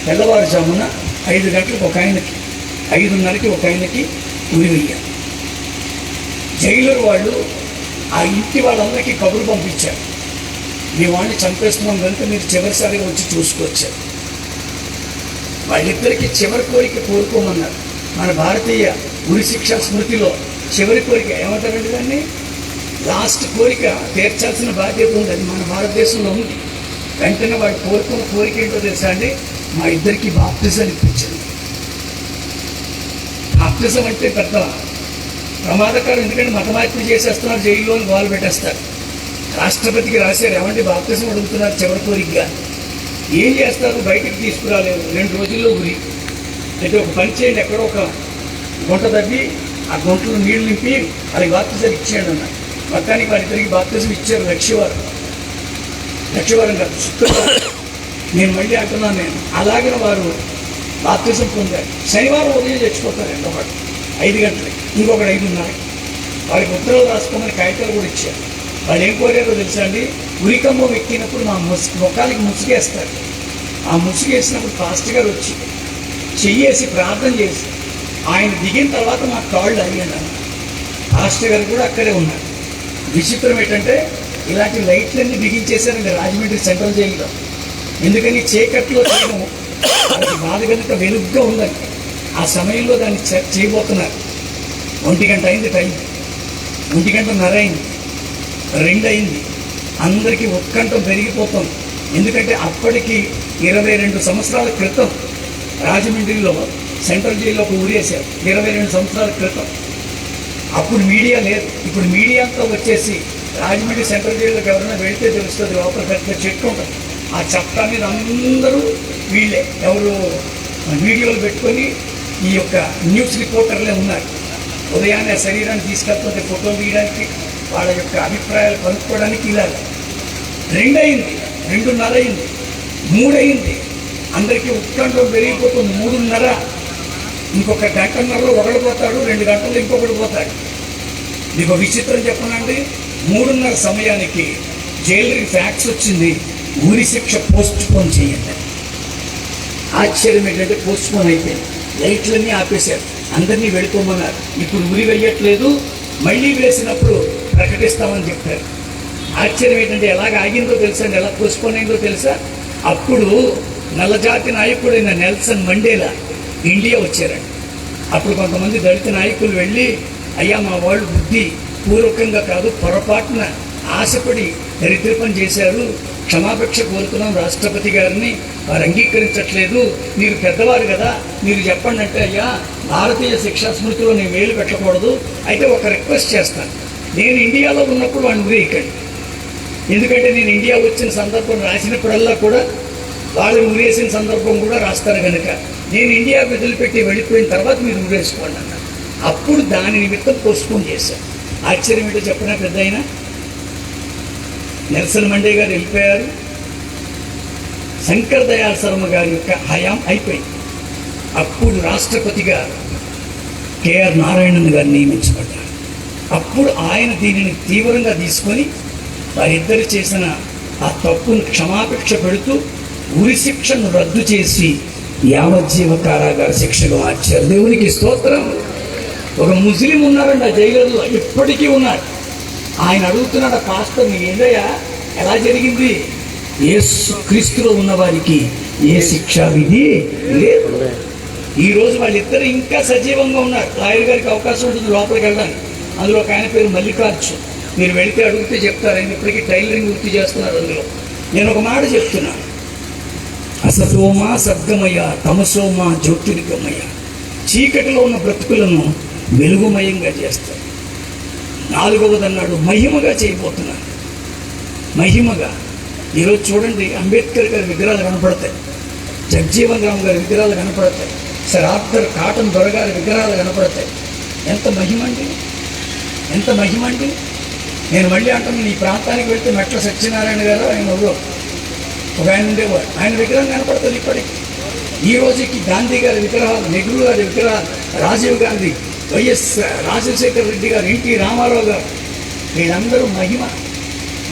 తెల్లవారుజామున 5 గంటలకు ఒక ఆయనకి, 5:30కి ఒక ఆయనకి ఉరి వెయ్యారు. జైలర్ వాళ్ళు ఆ ఇంటి వాళ్ళందరికీ కబురు పంపించారు, మీ వాడిని చంపేస్తున్నాం కనుక మీరు చివరిసారిగా వచ్చి చూసుకొచ్చారు. వాళ్ళిద్దరికీ చివరి కోరిక కోరుకోమన్నారు. మన భారతీయ ఉరి శిక్ష స్మృతిలో చివరి కోరిక ఏమంటారండి దాన్ని? లాస్ట్ కోరిక తీర్చాల్సిన బాధ్యత ఉంది. అది మన భారతదేశంలో ఉంది. వెంటనే వాళ్ళు కోరుకున్న కోరిక ఏంటో తెలుసా అండి? మా ఇద్దరికి బాప్టిజం ఇప్పించింది. బాప్టిజం అంటే పెద్ద ప్రమాదకరం. ఎందుకంటే మతమార్పిడి చేసేస్తున్నారు, జైల్లోని గోలు పెట్టేస్తారు. రాష్ట్రపతికి రాశారు, ఏమంటే బాప్టిజం అడుగుతున్నారు చివరి కోరికగా. ఏం చేస్తారు? బయటికి తీసుకురాలేదు. 2 రోజుల్లో ఉరి. అయితే ఒక పని చేయండి, ఎక్కడో ఒక గుంట తవ్వి ఆ గుంటలో నీళ్లు నింపి వాళ్ళకి బాప్టిజం ఇచ్చేయండి అన్నారు. మొత్తానికి వాళ్ళిద్దరికి బాప్టిజం ఇచ్చారు. లక్షవారం కాదు, శుక్రవారం. నేను మళ్ళీ అంటున్నాను, నేను అలాగే వారు బాప్టిజం పొందారు. శనివారం ఉదయం చచ్చిపోతారు. ఒకటి 5 గంటలకి, ఇంకొకటి 5:30కి. వాళ్ళకి ఉత్తరాలు రాసుకోమని కాగితాలు కూడా ఇచ్చారు. వాళ్ళు ఏం కోరారో తెలుసా అండి? ఉరికంబం ఎక్కినప్పుడు మా ముఖాలకి ముసుగేస్తారు. ఆ ముసుగేసినప్పుడు పాస్టర్ గారు వచ్చి చెయ్యేసి ప్రార్థన చేసి ఆయన దిగిన తర్వాత మా కాళ్ళు అయ్యాను. పాస్టర్ గారు కూడా అక్కడే ఉన్నారు. విచిత్రం ఏంటంటే ఇలాంటి లైట్లన్నీ బిగించేశారండి రాజమండ్రి సెంట్రల్ జైల్లో. ఎందుకని చీకట్లో చేయడం అది బాధ కనుక వెలుగ్గా ఉందండి. ఆ సమయంలో దాన్ని చేయబోతున్నారు. 1 గంట అయింది టైం, 1 గంటన్నర అయింది, 2 అయింది. అందరికీ ఉత్కంఠం పెరిగిపోతుంది. ఎందుకంటే అప్పటికి 22 సంవత్సరాల క్రితం రాజమండ్రిలో సెంట్రల్ జైల్లోకి ఊరేశారు. 22 సంవత్సరాల క్రితం. అప్పుడు మీడియా లేదు. ఇప్పుడు మీడియా అంతా వచ్చేసి రాజమండ్రి సెంట్రల్ జైల్లోకి ఎవరైనా వెళితే తెలుస్తుంది, లోపల పెద్ద చెట్టు ఉంటుంది. ఆ చట్టా మీద అందరూ వీళ్ళే ఎవరు వీడియోలు పెట్టుకొని ఈ యొక్క న్యూస్ రిపోర్టర్లే ఉన్నారు. ఉదయాన్నే శరీరాన్ని తీసుకెళ్తుంటే ఫోటోలు తీయడానికి, వాళ్ళ యొక్క అభిప్రాయాలు కనుక్కోవడానికి ఇలా. 2 అయింది, 2:30 అయింది, 3 అయింది. అందరికీ ఉత్కంఠం పెరిగిపోతుంది. 3:30, ఇంకొక గంటన్నరలో ఒకడు పోతాడు, 2 గంటల్లో ఇంకొకటి పోతాడు. మీకు విచిత్రం చెప్పనండి, 3:30 సమయానికి జైలుకి ఫ్యాక్స్ వచ్చింది, ఉరి శిక్ష పోస్ట్ పోన్ చేయండి. ఆశ్చర్యం ఏంటంటే పోస్ట్ పోన్ అయిపోయింది. లైట్లన్నీ ఆపేశారు, అందరినీ వెళ్ళిపోమన్నారు. ఇప్పుడు ఉరి వేయట్లేదు, మళ్ళీ వేసినప్పుడు ప్రకటిస్తామని చెప్పారు. ఆశ్చర్యం ఏంటంటే ఎలాగ ఆగిందో తెలుసా అండి, ఎలా పోస్ట్ పోన్ అయిందో తెలుసా? అప్పుడు నల్లజాతి నాయకుడైన నెల్సన్ మండేలా ఇండియా వచ్చారండి. అప్పుడు కొంతమంది దళిత నాయకులు వెళ్ళి, అయ్యా మా వాళ్ళు బుద్ధి పూర్వకంగా కాదు, పొరపాటున ఆశపడి దరిద్రపం చేశారు, క్షమాపేక్ష కోరుతున్నాం రాష్ట్రపతి గారిని, వారు అంగీకరించట్లేదు, మీరు పెద్దవారు కదా, మీరు చెప్పండి అంటే, అయ్యా భారతీయ శిక్షా స్మృతిలో నేను వేలు పెట్టకూడదు, అయితే ఒక రిక్వెస్ట్ చేస్తాను, నేను ఇండియాలో ఉన్నప్పుడు వాడిని ఉరేయకండి. ఎందుకంటే నేను ఇండియా వచ్చిన సందర్భం రాసినప్పుడల్లా కూడా వాళ్ళు ఉరేసిన సందర్భం కూడా రాస్తారు కనుక, నేను ఇండియా వదిలిపెట్టి వెళ్ళిపోయిన తర్వాత మీరు ఉరేసుకోండి అన్నారు. అప్పుడు దాని నిమిత్తం పోస్ట్పోన్ చేశారు. ఆశ్చర్యం ఏంటో చెప్పిన పెద్ద అయినా నెల్సన్ మండే గారు వెళ్ళిపోయారు. శంకర్ దయాళ్ శర్మ గారి యొక్క హయాం అయిపోయింది. అప్పుడు రాష్ట్రపతిగా కేఆర్ నారాయణన్ గారు నియమించబడ్డారు. అప్పుడు ఆయన దీనిని తీవ్రంగా తీసుకొని వారిద్దరు చేసిన ఆ తప్పును క్షమాపేక్ష పెడుతూ ఉరి శిక్షను రద్దు చేసి యావజ్జీవ కారాగార శిక్షగా మార్చారు. దేవునికి స్తోత్రం. ఒక ముస్లిం ఉన్నారండి ఆ జైలులో, ఇప్పటికీ ఉన్నారు. ఆయన అడుగుతున్నాడు, పాస్టర్ నీ ఏందయ్యా ఎలా జరిగింది? యేసు క్రీస్తులో ఉన్న వారికి ఏ శిక్షా విధి లేదు. ఈరోజు వాళ్ళిద్దరు ఇంకా సజీవంగా ఉన్నారు. లాయర్ గారికి అవకాశం ఉంటుంది లోపలికి వెళ్ళడానికి. అందులో ఒక ఆయన పేరు మల్లికార్జున్. మీరు వెళితే అడిగితే చెప్తారు, ఆయన ఇప్పటికీ టైలరింగ్ వృత్తి చేస్తున్నారు. అందులో నేను ఒక మాట చెప్తున్నాను, అసతోమా సద్గమయ తమసోమా జ్యోతిర్గమయ. చీకటిలో ఉన్న బ్రతుకులను వెలుగుమయంగా చేస్తారు. 4వది అన్నాడు, మహిమగా చేయబోతున్నారు. మహిమగా. ఈరోజు చూడండి, అంబేద్కర్ గారి విగ్రహాలు కనపడతాయి, జగ్జీవన్ రామ్ గారి విగ్రహాలు కనపడతాయి, సర్ ఆర్థర్ కాటన్ దొర గారి విగ్రహాలు కనపడతాయి. ఎంత మహిమ అండి, ఎంత మహిమ అండి. నేను మళ్ళీ అంటాను, ఈ ప్రాంతానికి వెళ్తే మెట్ల సత్యనారాయణ గారు ఆయన ఒక ఆయన ఉండేవారు, ఆయన విగ్రహం కనపడుతుంది ఇప్పటికి. ఈ రోజుకి గాంధీ గారి విగ్రహాలు, నెహ్రూ గారి విగ్రహాలు, రాజీవ్ గాంధీ, వైఎస్ రాజశేఖర రెడ్డి గారు, ఎన్టీ రామారావు గారు, వీళ్ళందరూ మహిమ.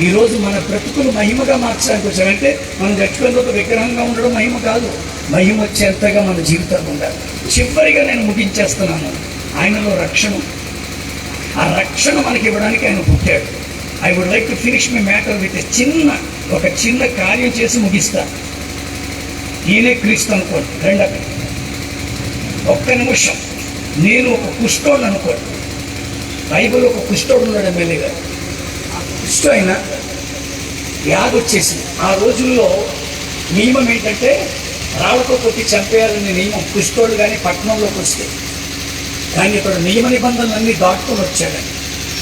ఈరోజు మన బ్రతుకులు మహిమగా మార్చడానికి వచ్చారంటే మనం చచ్చిపోయిన ఒక విగ్రహంగా ఉండడం మహిమ కాదు, మహిమ వచ్చేంతగా మన జీవితాలు ఉండాలి. చివరిగా నేను ముగించేస్తున్నాను, ఆయనలో రక్షణ. ఆ రక్షణ మనకి ఇవ్వడానికి ఆయన పుట్టాడు. I would like to finish my matter with ఒక చిన్న కార్యం చేసి ముగిస్తా. ఈయనే క్రీస్తు అనుకోండి, రెండవ ఒక్క నిమిషం. నేను ఒక కుష్ఠోడు అనుకోండి. బైబిల్ ఒక కుష్ఠోడు ఉన్నాడు ఎమ్మెల్యే గారు. ఆ కుష్ఠ అయినా వ్యాధి వచ్చేసింది. ఆ రోజుల్లో నియమం ఏంటంటే రాళ్లతో కొట్టి చంపేయాలనే నియమం. కుష్ఠోడు కానీ పట్టణంలోకి వస్తే. కానీ ఇప్పుడు నియమ నిబంధనలు అన్నీ దాటుకొని వచ్చాడని,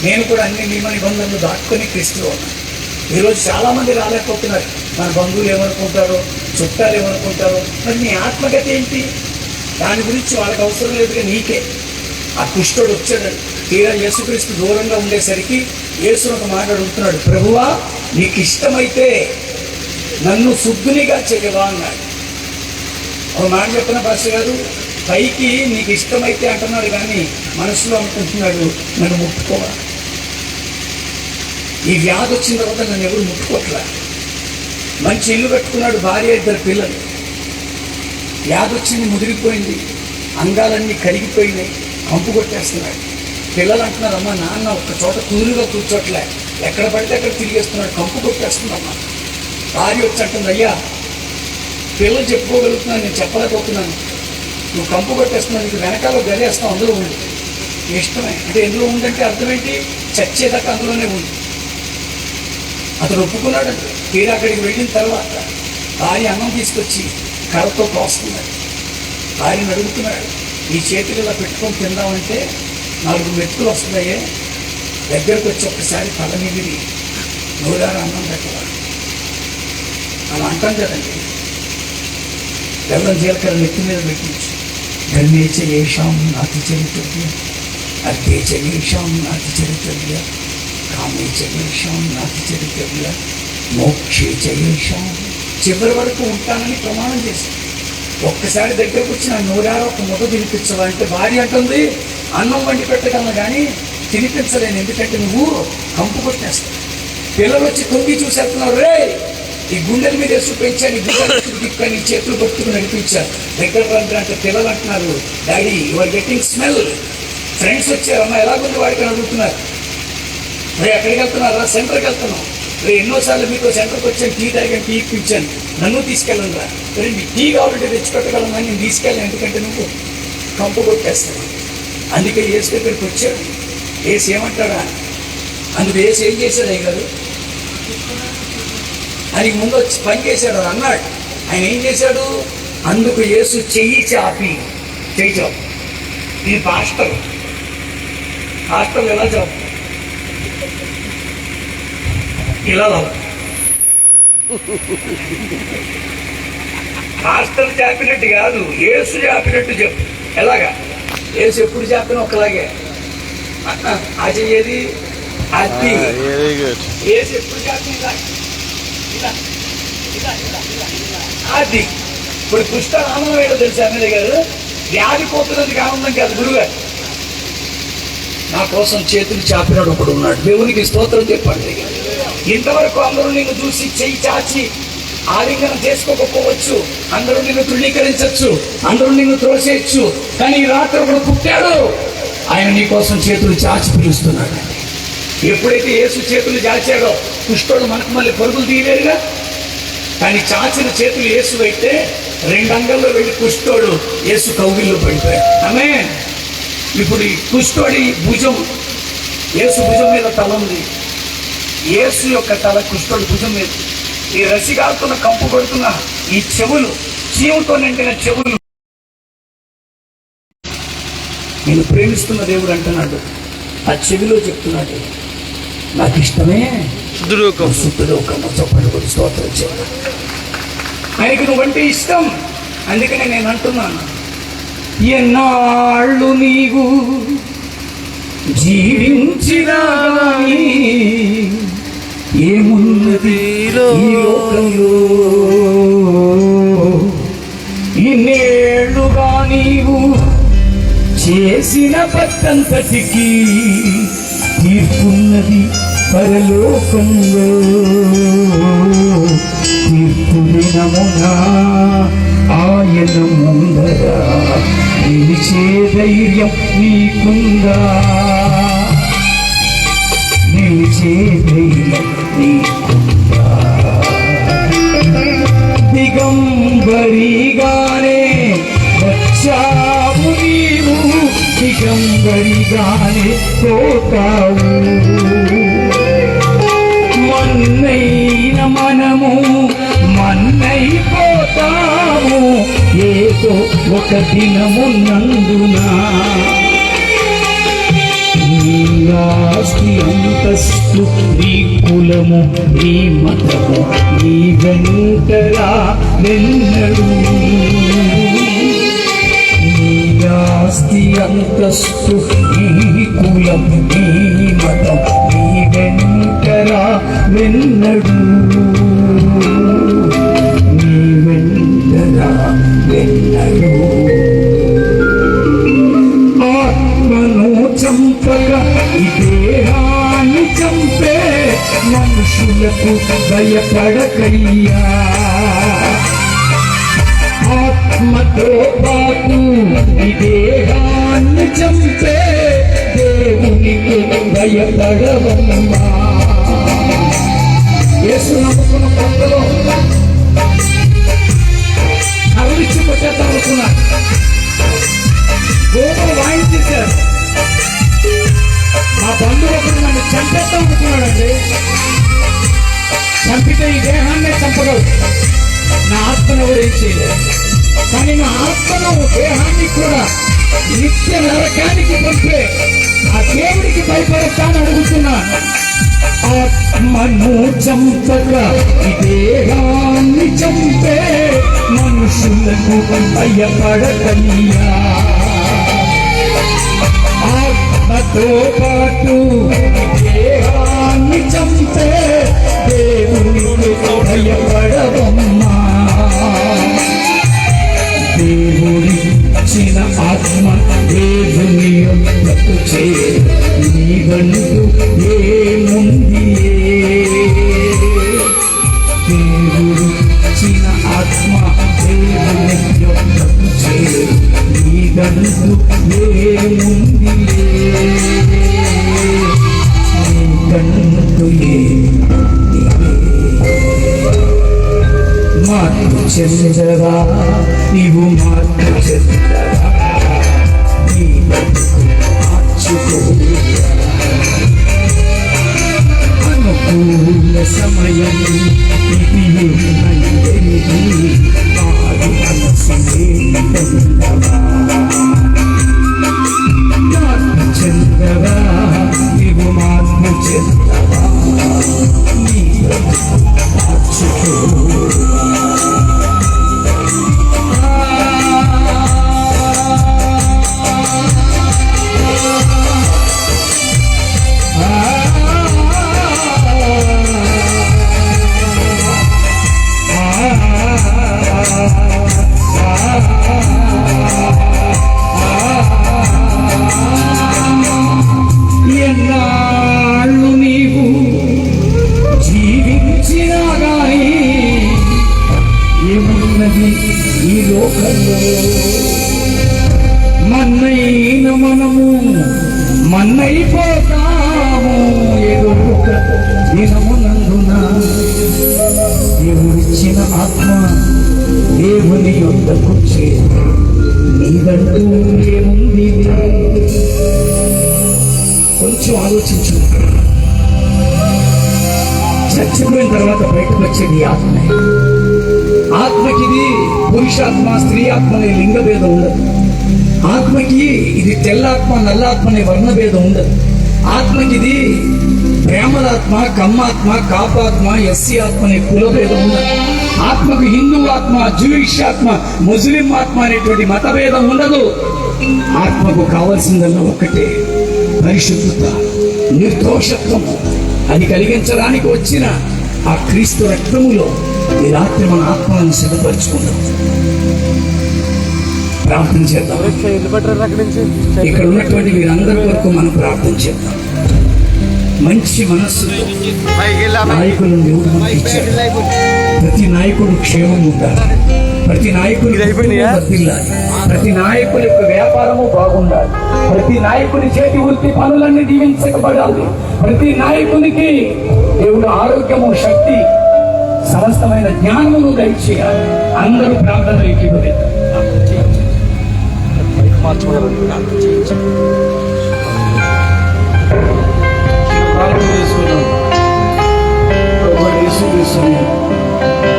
నేను కూడా అన్ని నియమ నిబంధనలు దాటుకొని క్రీస్తులో ఉన్నాను. ఈరోజు చాలామంది రాలేకపోతున్నారు. మన బంధువులు ఏమనుకుంటారో, చుట్టాలు ఏమనుకుంటారో. మరి నీ ఆత్మగతి ఏంటి? దాని గురించి వాళ్ళకి అవసరం లేదుగా, నీకే. ఆ కుష్ఠుడు వచ్చాడు. తీరా యేసుక్రీస్తు దూరంగా ఉండేసరికి యేసును ఒక మాట అడుగుతున్నాడు, ప్రభువా నీకు ఇష్టమైతే నన్ను శుద్ధునిగా చేయవా అన్నాడు. ఒక మాట చెప్పిన భాష గారు, పైకి నీకు ఇష్టమైతే అంటున్నాడు, కానీ మనసులో అనుకుంటున్నాడు నన్ను ముట్టుకోవా. ఈ వ్యాధి వచ్చిన తర్వాత నన్ను ఎవరు ముట్టుకోట్లా. మంచి ఇల్లు కట్టుకున్నాడు, భార్య 2 పిల్లలు. వ్యాధి వచ్చింది, ముదిరిపోయింది, అంగాలన్నీ కరిగిపోయినాయి, కంపు కొట్టేస్తున్నాడు. పిల్లలు అంటున్నారు, అమ్మ నాన్న ఒక్క చోట కుదురుగా కూర్చోట్లే, ఎక్కడ పడితే అక్కడ తిరిగేస్తున్నాడు, కంపు కొట్టేస్తుందమ్మా. భార్య వచ్చి అంటుంది, అయ్యా పిల్లలు చెప్పుకోగలుగుతున్నాను, నేను చెప్పలేకపోతున్నాను, నువ్వు కంపు కొట్టేస్తున్నావు, నీకు వెనకాల గదేస్తావు, అందులో ఉంది, ఇష్టమే అంటే ఎందులో ఉందంటే అర్థం ఏంటి, చచ్చేదాకా అందులోనే ఉంది. అతను ఒప్పుకున్నాడంటే. తీరా అక్కడికి వెళ్ళిన తర్వాత భార్య అన్నం తీసుకొచ్చి కర్రతో కోస్తున్నాడు. భార్యను అడుగుతున్నాడు, ఈ చేతులు ఇలా పెట్టుకొని తిందామంటే 4 మెతుకులు వస్తున్నాయే, దగ్గరకు వచ్చి ఒక్కసారి తల నిగిరి నోరారు అన్నం పెట్టాలి. అలా అంటాం కదండి. బెల్లం జీలకర్ర నెత్తి మీద పెట్టించు, ధర్మే చేషాం నాతి చరిత్రవ్య, అర్థే చేషాం నాతి చరిత్రవ్య, కామే చేషాం నాతి చరిత్రవ్య, మోక్షే చేషాం, చివరి వరకు ఉంటానని ప్రమాణం చేశాను. ఒక్కసారి దగ్గరకు వచ్చి నా నోరారు ఒక ముద్ద తినిపించవా అంటే భార్య అంటుంది, అన్నం వండి పెట్టగలను కానీ తినిపించలేను, ఎందుకంటే నువ్వు కంపు కొట్టేస్తావు. పిల్లలు వచ్చి తొంగి చూసేస్తున్నారు, రే ఈ గుండెల మీద వేసు పెంచాను, ఈ గుండెలు చేతులు పట్టుకుని నడిపించాను, దగ్గర అంటే పిల్లలు అంటున్నారు, daddy you are getting smell. Friends వచ్చారు, అమ్మ ఎలాగుంది వాడికి అడుగుతున్నారు. రే ఎక్కడికి వెళ్తున్నారా, సెంటర్కి వెళ్తున్నాం. రే ఎన్నోసార్లు మీతో సెంటర్కి వచ్చాను, టీ తాగాను, టీ ఇప్పించాను, నన్ను తీసుకెళ్ళను రా. రే నీ టీ కావాలంటే తెచ్చిపెట్టగలను, నేను తీసుకెళ్ళాను, ఎందుకంటే నువ్వు కంపు కొట్టేస్తాను. అందుకే ఏసు దగ్గరికి వచ్చాడు. ఏసు ఏమంటాడా, అందుకు ఏసు ఏం చేశాడు అయ్య గారు, ఆయనకి ముందు వచ్చి పని చేశాడు అని అన్నాడు. ఆయన ఏం చేశాడు, అందుకు యేసు చెయ్యి చాపి, చెయ్యి చాపు. ఈ పాస్టర్ ఎలా చాపు, ఇలా పాస్టర్ చాపినట్టు కాదు, యేసు చాపినట్టు చెప్పు. ఎలాగా, యేసు ఎప్పుడు చాపినా ఒకలాగే ఆ చెయ్యేది, అది యేసు ఎప్పుడు చాపిన అది. ఇప్పుడు పుష్ట ఆనందం ఏంటో తెలుసా అన్నది గారు, వ్యాధి పోతున్నందుకు ఆనందం కాదు. గురుగారు నా కోసం చేతులు చాపినాడు ఒకడు ఉన్నాడు, దేవునికి స్తోత్రం చెప్పండి. ఇంతవరకు అందరూ నిన్ను చూసి చెయ్యి చాచి ఆలింగనం చేసుకోకపోవచ్చు, అందరూ నిన్ను తృణీకరించవచ్చు, అందరూ నిన్ను త్రోసేయచ్చు, కానీ ఈ రాత్రి ఒకడు పుట్టాడు, ఆయన నీ కోసం చేతులు చాచి పిలుస్తున్నాడు. ఎప్పుడైతే యేసు చేతులు చాచాడో కుష్ఠుడు మనకు మళ్ళీ పరుగులు తీయలేరుగా, కానీ చాచిన చేతులు యేసు అయితే 2 అంగల్లో వెళ్ళి కుష్ఠుడు యేసు కౌగిల్లో పడిపోయాడు. ఆమేన్. ఇప్పుడు ఈ కుష్ఠుడి భుజం, యేసు భుజం మీద తల ఉంది, యేసు యొక్క తల కుష్ఠుడి భుజం మీద. ఈ రసిగాడుతున్న కంపు కొడుతున్న ఈ చెవులు, చీముతో నిండిన చెవులు, నేను ప్రేమిస్తున్న దేవుడు అంటున్నాడు, ఆ చెవిలో చెప్తున్నాడు, నాకు ఇష్టమే శుద్ధలోకము. చెప్పండి, స్తోత్రం చేయాలి. ఆయనకు నువ్వంటే ఇష్టం, అందుకనే నేను అంటున్నాను, ఎన్నాళ్ళు నీవు జీవించినా ఏమున్నది ఈ లోకంలో, ఇన్నేళ్లుగా నీవు చేసిన పట్టంతటికి తీర్పున్నది పరలోకంలో. తీర్పు దినమున ఆయన ముందర నిలిచే ధైర్యం నీకుందా, నిలిచే ధైర్యం నీకుందా. దిగంబరిగానే వచ్చావు నీవు, దిగంబరిగానే పోతావు. మన్నైన మనము మన్నైపోతాము ఏదో ఒక దినమున్నందున. నీ ఆస్తి అంతస్తు, నీ కులము, నీ మతము, నీ వెంటరా వెన్నడు. నీ ఆస్తి అంతస్తు, నీ కులం, నీ మతం, నీ వెంటరా వెన్నడు, నీ వెంటరా వెన్నడు. ఆత్మను చంపక ఈ దేహాన్ని చంపే మనుషులకు భయపడకయ్యా. ఆత్మతో పాటు ఈ దేహాన్ని చంపే దేవునికి భయపడవమ్మా. యేసు నమ్ముకున్న కొత్తలో అరవిచ్చి కొట్టేద్దాం అనుకున్నా, గోపలు వాయించేశారు. మా బంధువు ఒకరు నన్ను చంపేద్దాం అనుకున్నాడండి. చంపితే ఈ దేహాన్నే చంపగలరు, నా ఆత్మను ఎవరేం చేయలేదు. కానీ నా ఆత్మను దేహాన్ని కూడా నిత్య నరకానికి పంపే ఆ దేవుడికి భయపడతాను అడుగుతున్నా. ఆత్మను చంపగా ఈ దేహాన్ని చంపే మనుషులకు భయపడకయ్యా. ఆత్మతో పాటు దేహాన్ని చంపే దేవునికి భయపడవమ్మా. దేవుడిచ్చిన ఆత్మ దేవుని యొక్కకు చేరు, నీవంటూ ఏముంది? దేవుడిచ్చిన ఆత్మ దేవుని యొక్కకు చేరు, నీవంటూ ఏముంది? నీకంటూ మార్పు చెందరా, నీవు మార్పు చెందరా, నీ బతుకు మార్చుకోరా. అనుకూల సమయం ఇది మారు మనసునే పొందవా. మార్పు చెందరా, నీవు మార్పు చెందవా, నీ బతుకు మార్చుకోరా. ఎన్నాళ్ళు నీవు జీవించినా గానీ ఏమున్నది ఈ లోకంలో? మన్నైన మనము మన్నైపోతాము ఏదో ఒక దినమునందున. దేవుడిచ్చిన ఆత్మ దేవుని యొద్దకు చేరు, నీదంటూ ఏముంది? కొంచెం ఆలోచించు. చచ్చిపోయిన తర్వాత బయటకు వచ్చేది ఆత్మే. ఆత్మకి ఇది పురుషాత్మ స్త్రీ ఆత్మ అనే లింగ భేదం ఉండదు. ఆత్మకి ఇది తెల్లాత్మ నల్లాత్మ అనే వర్ణ భేదం ఉండదు. ఆత్మకి ఇది ప్రేమలాత్మ, కమ్మాత్మ, కాపాత్మ, ఎస్సీ ఆత్మ అనే కుల భేదం ఉండదు. ఆత్మకు హిందూ ఆత్మ, జూయిష్ ఆత్మ, ముస్లిం ఆత్మ అనేటువంటి మత భేదం ఉండదు. ఆత్మకు కావాల్సిందల్లా ఒక్కటే, పరిశుద్ధత, నిర్దోషత్వం. అది కలిగించడానికి వచ్చిన ఆ క్రీస్తు రక్తములో ఈ రాత్రి మన ఆత్మలను సిద్ధపరచుకుందాం. ప్రార్థన చేద్దాం. ఇక్కడ ఉన్నటువంటి వీరందరి వరకు మనం ప్రార్థన చేద్దాం. మంచి మనస్సుతో నాయకులను దేవుడు మనకి ఇచ్చాడు. ప్రతి నాయకుడు క్షేమం ఉండాలి, ప్రతి నాయకుడు వర్ధిల్లాలి, ప్రతి నాయకుడి యొక్క వ్యాపారము బాగుండాలి, ప్రతి నాయకుడి చేతి వృత్తి పనులన్నీ దీవించబడాలి, ప్రతి నాయకునికి దేవుడు ఆరోగ్యము, శక్తి, సమస్తమైన జ్ఞానమును దయచేయాలి. అందరూ ప్రార్థనలు ఇవ్వలేదు.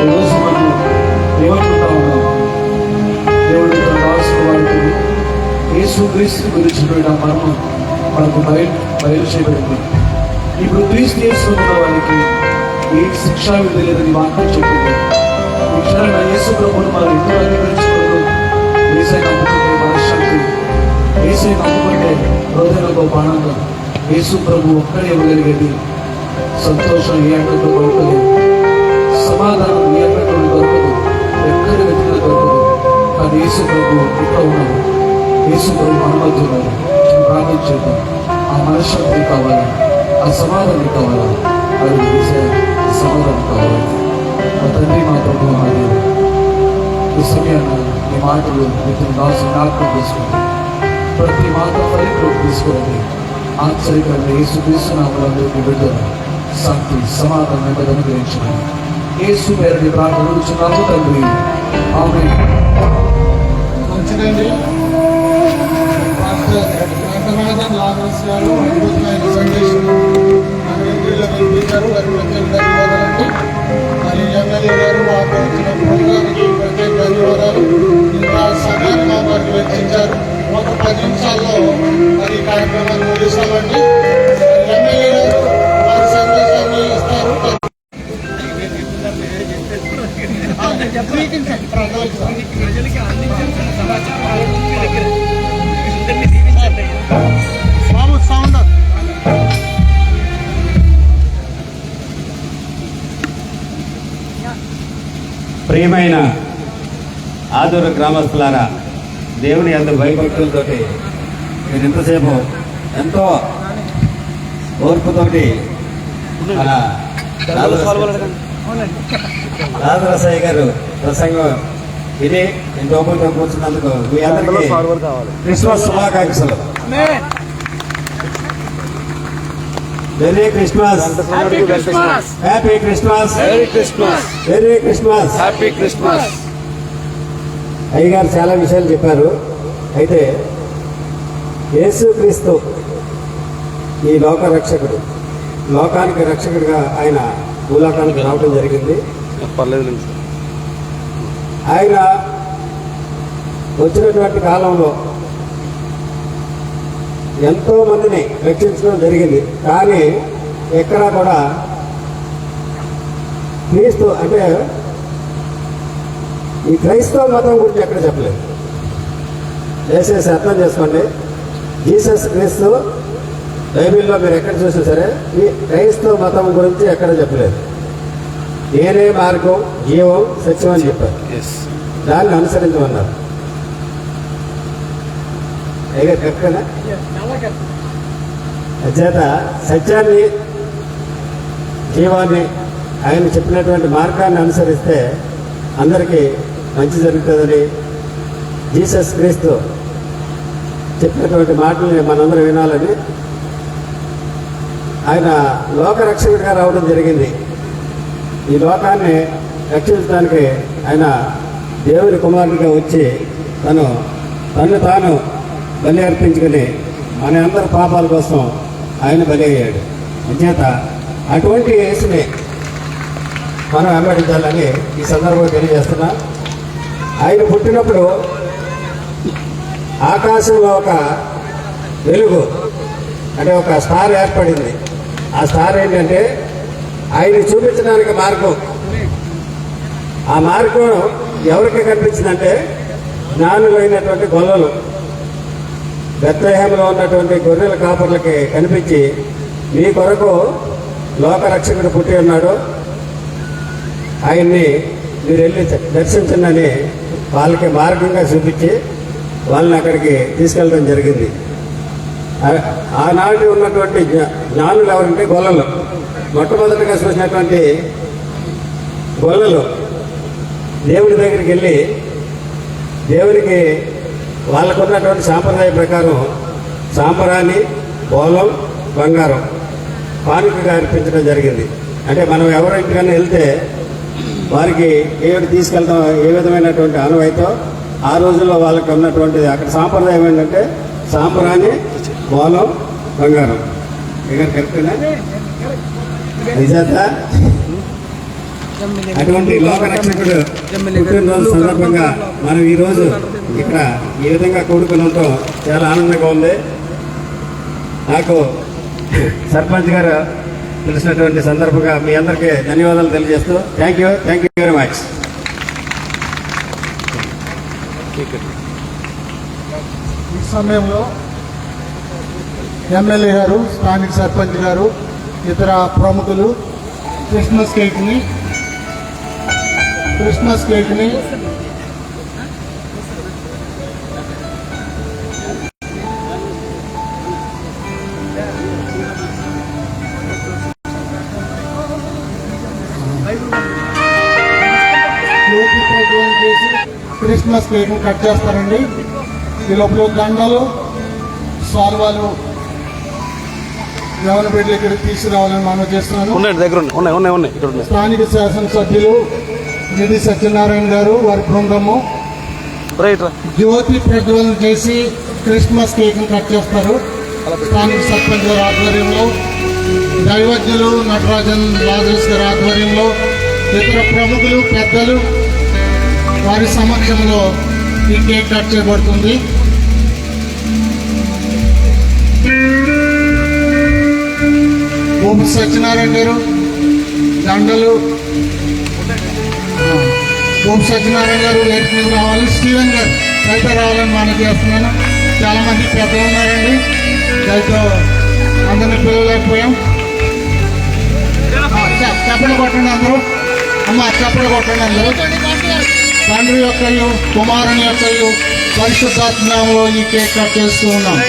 ఈరోజు మనం ఏమనుకుంటా ఉన్నాం? దేవుడు తన దాసుల వారికి యేసుక్రీస్తు గురించిపోయిన మర్మం మనకు బయలు చేయబడింది. ఇప్పుడు క్రీస్తు యేసులో ఉన్న వారికి ఏ శిక్షా విధి లేదని వాక్యం చెప్పింది. ఈ క్షణాన యేసు ప్రభువును మనం ఎందుకు అంగీకరించుకోవడం? ఏసై నమ్ముకుంటే మనశ్శాంతి, ఏసై నమ్ముకుంటే హృదయంలో గొప్ప ఆనందం. యేసు ప్రభు ఒక్కడే ఇవ్వగలిగేది సంతోషం ఏ అంటూ దొరకదు, సమాధానం ఏ అంటూ దొరకదు, ఎక్కడ వెతికినా దొరకదు. కానీ యేసు ప్రభు ఇక్కడ ఉన్నాడు, యేసు ప్రభు మన మధ్య ఉన్నాడు. ప్రార్థన చేద్దాం. ఆ మనశ్శాంతి కావాలా, ఆ సమాధానం కావాలా, అది సమాధానం కావాలి. మా తండ్రి, మా ప్రభు, ఈ సమయాన్ని ఈ మాటలు మిత్రులు దాసు జ్ఞాపకం చేసుకోండి. ప్రతి మాట ఫలితం తీసుకోండి. ఆశ్చర్యకరమైన యేసు క్రీస్తునామములందరికీ విడుదల, శాంతి, సమాధానం అనుగ్రహించండి. యేసు పేరుని ప్రార్థించున్నాము తండ్రి, ఆమేన్. మంచిదండి. ప్రార్థనాథన్ లాగస్ గారు అద్భుతమైన సందేశం మన ఇంటిలోకి ఇచ్చారు. వారి ప్రత్యేక ధన్యవాదాలండి. మరి ఎమ్మెల్యే గారు వారు వచ్చిన ప్రోగ్రాంకి ప్రత్యేక ధన్యవాదాలు. ఇంకా సమయాన్ని మా వారికి వెచ్చించారు. ఒక 10 నిమిషాల్లో మరి ఈ కార్యక్రమాన్ని ముగిస్తామండి. ఎమ్మెల్యే గారు వారి సందేశాన్ని ఇస్తారు. బాబు సౌండ్ ప్రియమైన ఆదూరు గ్రామస్తులారా, దేవుని యందు భయభక్తులతోటి మీరు ఇంతసేపు ఎంతో ఓర్పుతోటి మన రాజరసయ్య గారు ప్రసంగం విని ఇంత ఓపికతో కూర్చున్నందుకు మీ అందరికీ క్రిస్మస్ శుభాకాంక్షలు. Merry Christmas, happy Christmas, merry Christmas, merry Christmas, happy Christmas. అయ్యగారు చాలా విషయాలు చెప్పారు. అయితే యేసుక్రీస్తు ఈ లోక రక్షకుడు, లోకానికి రక్షకుడిగా ఆయన భూలోకానికి రావడం జరిగింది. ఆయన వచ్చినటువంటి కాలంలో ఎంతో మందిని రక్షించడం జరిగింది. కానీ ఎక్కడా కూడా క్రీస్తు అంటే ఈ క్రైస్తవ మతం గురించి ఎక్కడ చెప్పలేదు. దయచేసి అర్థం చేసుకోండి. జీసస్ క్రీస్తు బైబిల్లో మీరు ఎక్కడ చూసినా సరే ఈ క్రైస్తవ మతం గురించి ఎక్కడ చెప్పలేదు. నేనే మార్గం, జీవం, సత్యం అని చెప్పారు. దాన్ని అనుసరించమన్నారు. అయితే కరెక్టేనా? అచేత సత్యాన్ని, జీవాన్ని, ఆయన చెప్పినటువంటి మార్గాన్ని అనుసరిస్తే అందరికీ మంచి జరుగుతుందని, జీసస్ క్రీస్తు చెప్పినటువంటి మాటల్ని మనందరం వినాలని ఆయన లోకరక్షకుడిగా రావడం జరిగింది. ఈ లోకాన్ని రక్షించడానికి ఆయన దేవుని కుమారుడిగా వచ్చి తను తాను బలి అర్పించుకుని మన అందరి పాపాల కోసం ఆయన బలి అయ్యాడు. అంచేత అటువంటి యేసుని మనం వెంబడించాలని ఈ సందర్భంగా తెలియజేస్తున్నా. ఆయన పుట్టినప్పుడు ఆకాశంలో ఒక వెలుగు అంటే ఒక స్టార్ ఏర్పడింది. ఆ స్టార్ ఏంటంటే ఆయన చూపించడానికి మార్గం. ఆ మార్గం ఎవరికి కనిపించిందంటే జ్ఞానులైనటువంటి గొల్లలు, బెత్లెహేములో ఉన్నటువంటి గొర్రెల కాపర్లకి కనిపించి మీ కొరకు లోకరక్షకుడు పుట్టి ఉన్నాడు, ఆయన్ని మీరు వెళ్ళి దర్శించండి వాళ్ళకి మార్గంగా చూపించి వాళ్ళని అక్కడికి తీసుకెళ్ళడం జరిగింది. ఆనాటి ఉన్నటువంటి జ్ఞానులు ఎవరంటే గొల్లలు. మొట్టమొదటిగా చూసినటువంటి గొల్లలు దేవుడి దగ్గరికి వెళ్ళి దేవునికి వాళ్ళకున్నటువంటి సాంప్రదాయ ప్రకారం సాంబ్రాణి, బోలం, బంగారం కానుకగా అర్పించడం జరిగింది. అంటే మనం ఎవరింటికైనా వెళ్తే వారికి ఏమిటి తీసుకెళ్తాం, ఏ విధమైనటువంటి అనువైతో ఆ రోజుల్లో వాళ్ళకి ఉన్నటువంటిది అక్కడ సాంప్రదాయం ఏంటంటే సాంబ్రాణి, బోలం, బంగారం. ఇక్కడ కరెక్టేనా? నిజాత అటువంటి లోకరక్షకుడు పుట్టినరోజు సందర్భంగా మనం ఈరోజు ఇక్కడ ఈ విధంగా కూడుకునడంతో చాలా ఆనందంగా ఉంది. నాకు సర్పంచ్ గారు తెలిసినటువంటి సందర్భంగా మీ అందరికీ ధన్యవాదాలు తెలియజేస్తూ థ్యాంక్ యూ వెరీ మచ్. ఈ సమయంలో ఎమ్మెల్యే గారు, స్థానిక సర్పంచ్ గారు, ఇతర ప్రముఖులు క్రిస్మస్ కేక్ని క్రిస్మస్ క్రిస్మస్ కేక్ కట్ చేస్తారండి. ఈ లోపల దండలు సాల్వాలు యవన బిడ్డలు ఇక్కడికి తీసుకురావాలని మనం చేస్తున్నాను. దగ్గర ఉన్నాయి ఇక్కడ ఉన్నాయి. స్థానిక శాసనసభ్యులు నిధి సత్యనారాయణ గారు వారి బృందము జ్యోతి ప్రజ్వలన చేసి క్రిస్మస్ కేక్ కట్ చేస్తారు. స్థానిక సర్పంచ్ గారి ఆధ్వర్యంలో, దైవజ్ఞులు నటరాజన్ రాజేష్ గారి ఆధ్వర్యంలో, ఇతర ప్రముఖులు పెద్దలు వారి సమక్షంలో ఈ కేక్ కట్ చేయబడుతుంది. భూమి సత్యనారాయణ గారు దండలు, భూమి సత్యనారాయణ గారు వేదిక మీద రావాలి. స్టీవెన్ గారు అయితే రావాలని మనం చేస్తున్నాను. చాలా మంది పెద్దలు ఉన్నారండి, దయతో అందరినీ పిలవలేకపోయాం. చప్పట్లు కొట్టండి అందరూ. అమ్మ చప్పట్లు కొట్టండి అందరూ. తండ్రి యొక్కయు కుమారుని యొక్కయు పరిశుద్ధాత్మలో ఈ కేక్ కట్ చేస్తూ ఉన్నాం.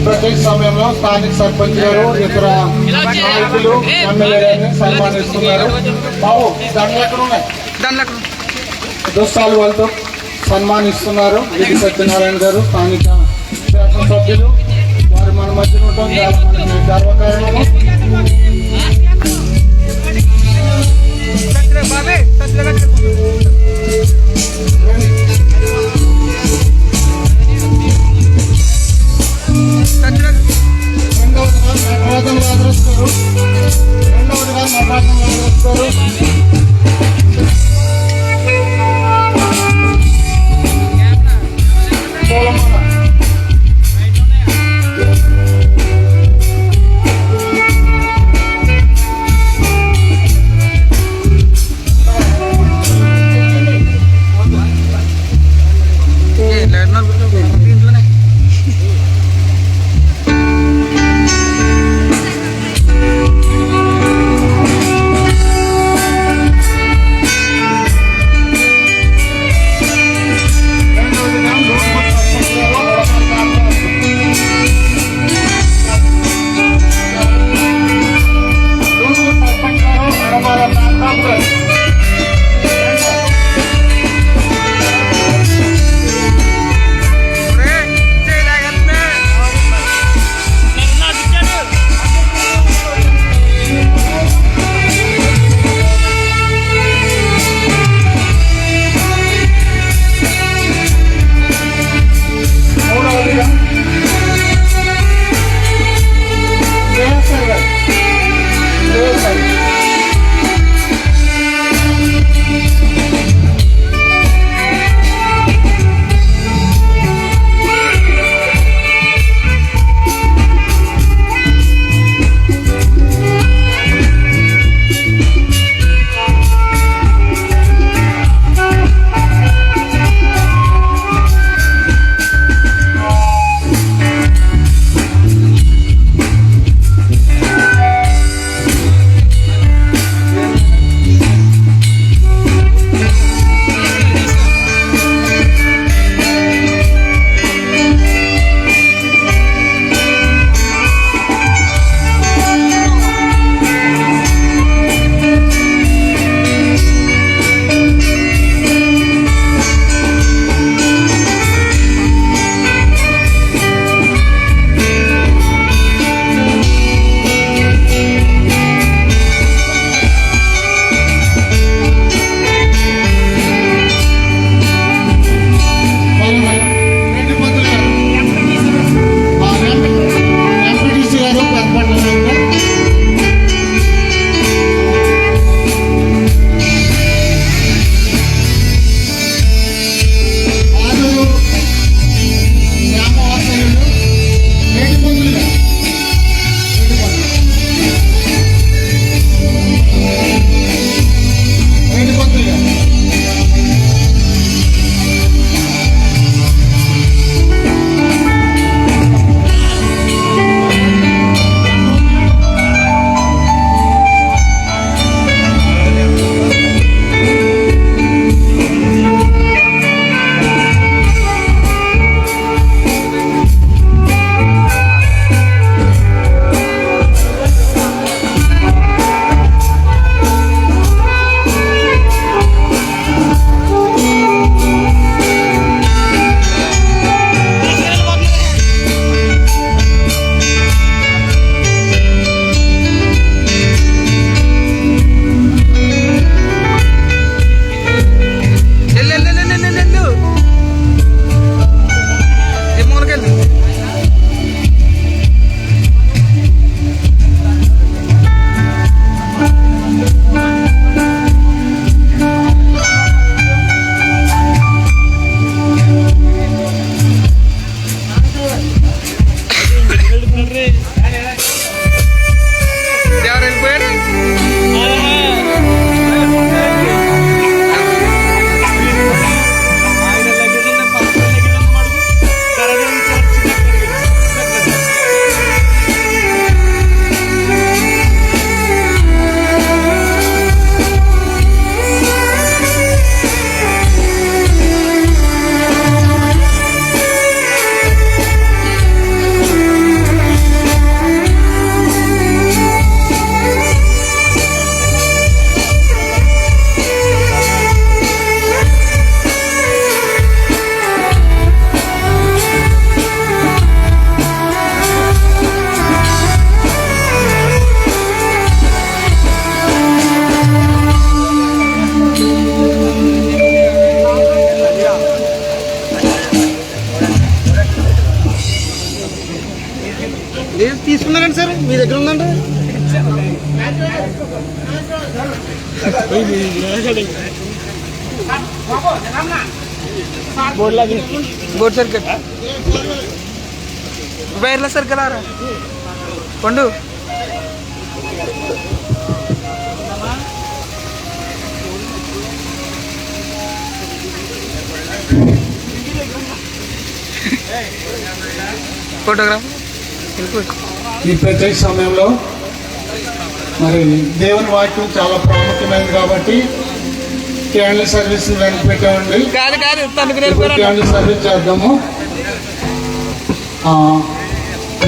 ప్రత్యేక సమయంలో స్థానిక సర్పంచ్ గారు ఇతర నాయకులు ఎమ్మెల్యేలను సన్మానిస్తున్నారు. బాబు దండలు ఎక్కడ ఉన్నాయి? దుస్తాలు వాళ్ళతో సన్మానిస్తున్నారు. నిధి సత్యనారాయణ గారు స్థానిక శాసనసభ్యులు వారు మన మధ్యలో ఉండడం చాలా మనకి గర్వకారణము. बोर्ड सर्किट वायरलेस सर्किट आ रहा है पंडू फोटोग्राफ ఈ ప్రత్యేక సమయంలో మరి దేవుని వాక్యం చాలా ప్రాముఖ్యమైనది కాబట్టి క్యాండిల్ సర్వీస్ వెనక్కి పెట్టామండి. కాదు కాదు ఇప్పుడు క్యాండిల్ సర్వీస్ చేద్దాము.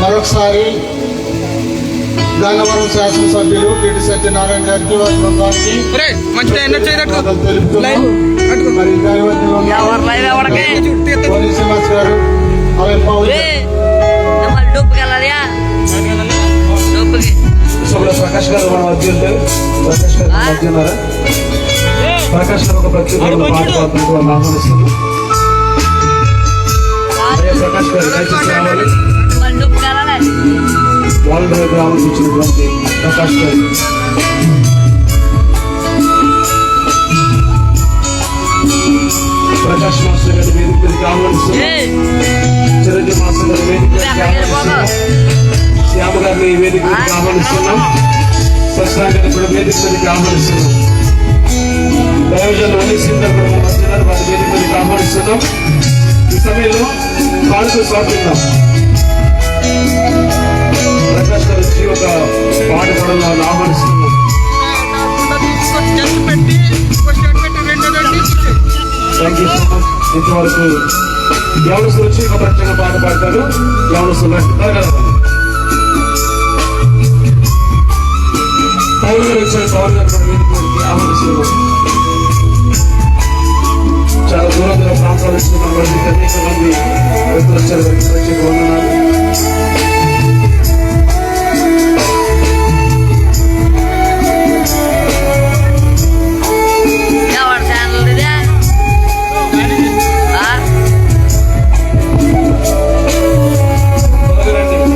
మరొకసారి గన్నవరం శాసనసభ్యులు పిటి సత్యనారాయణ గారికి వారి బృందానికి మంచి తెలుపుతున్నాము. మరి పోలీస్ శ్రీనివాస్ గారు అలాగే పౌరు ప్రకాష్ గారు మన మధ్య ఉంటారు. ప్రకాష్ గారు మన మధ్య ఉన్నారా? ప్రకాష్ గారు ఒక ప్రత్యేకమైన పాట పాడుతున్నట్టు వాళ్ళు ఆహ్వానిస్తున్నారు. అయ్యా ప్రకాష్ గారు దయచేసి రావాలి. వాళ్ళ దగ్గర ఆలోచించినటువంటి ప్రకాష్ గారు ప్రకాష్ మాస్టర్ గారి వేదిక మీదకి ఆహ్వానిస్తున్నారు. చిరంజీవి మాస్టర్ గారి వేదిక మీదకి ఆహ్వానిస్తున్నాం. శ్యామ గారిని ఈ వేదిక మీదకి ఆహ్వానిస్తున్నాం. సత్యనారాయణ గారిని కూడా వేదిక మీదకి ఆహ్వానిస్తున్నాం. దైవజనులు అన్ని సింధర్ కూడా మధ్యన్నారు. వారి వేదిక మీదకి ఆహ్వానిస్తున్నాం. ఈ సమయంలో కాలుతో సాగుతున్నాం. ప్రకాష్ గారు వచ్చి ఒక పాట పడాలని ఆహ్వానిస్తున్నాం. Thank you so much. ఇంతవరకు యవనస్తులు వచ్చి ఒక ప్రత్యేక పాట పాడతారు. యవనస్తులు పౌరు గారు వచ్చారు. పౌరు గారు వేదిక ఆహ్వానిస్తున్నాం.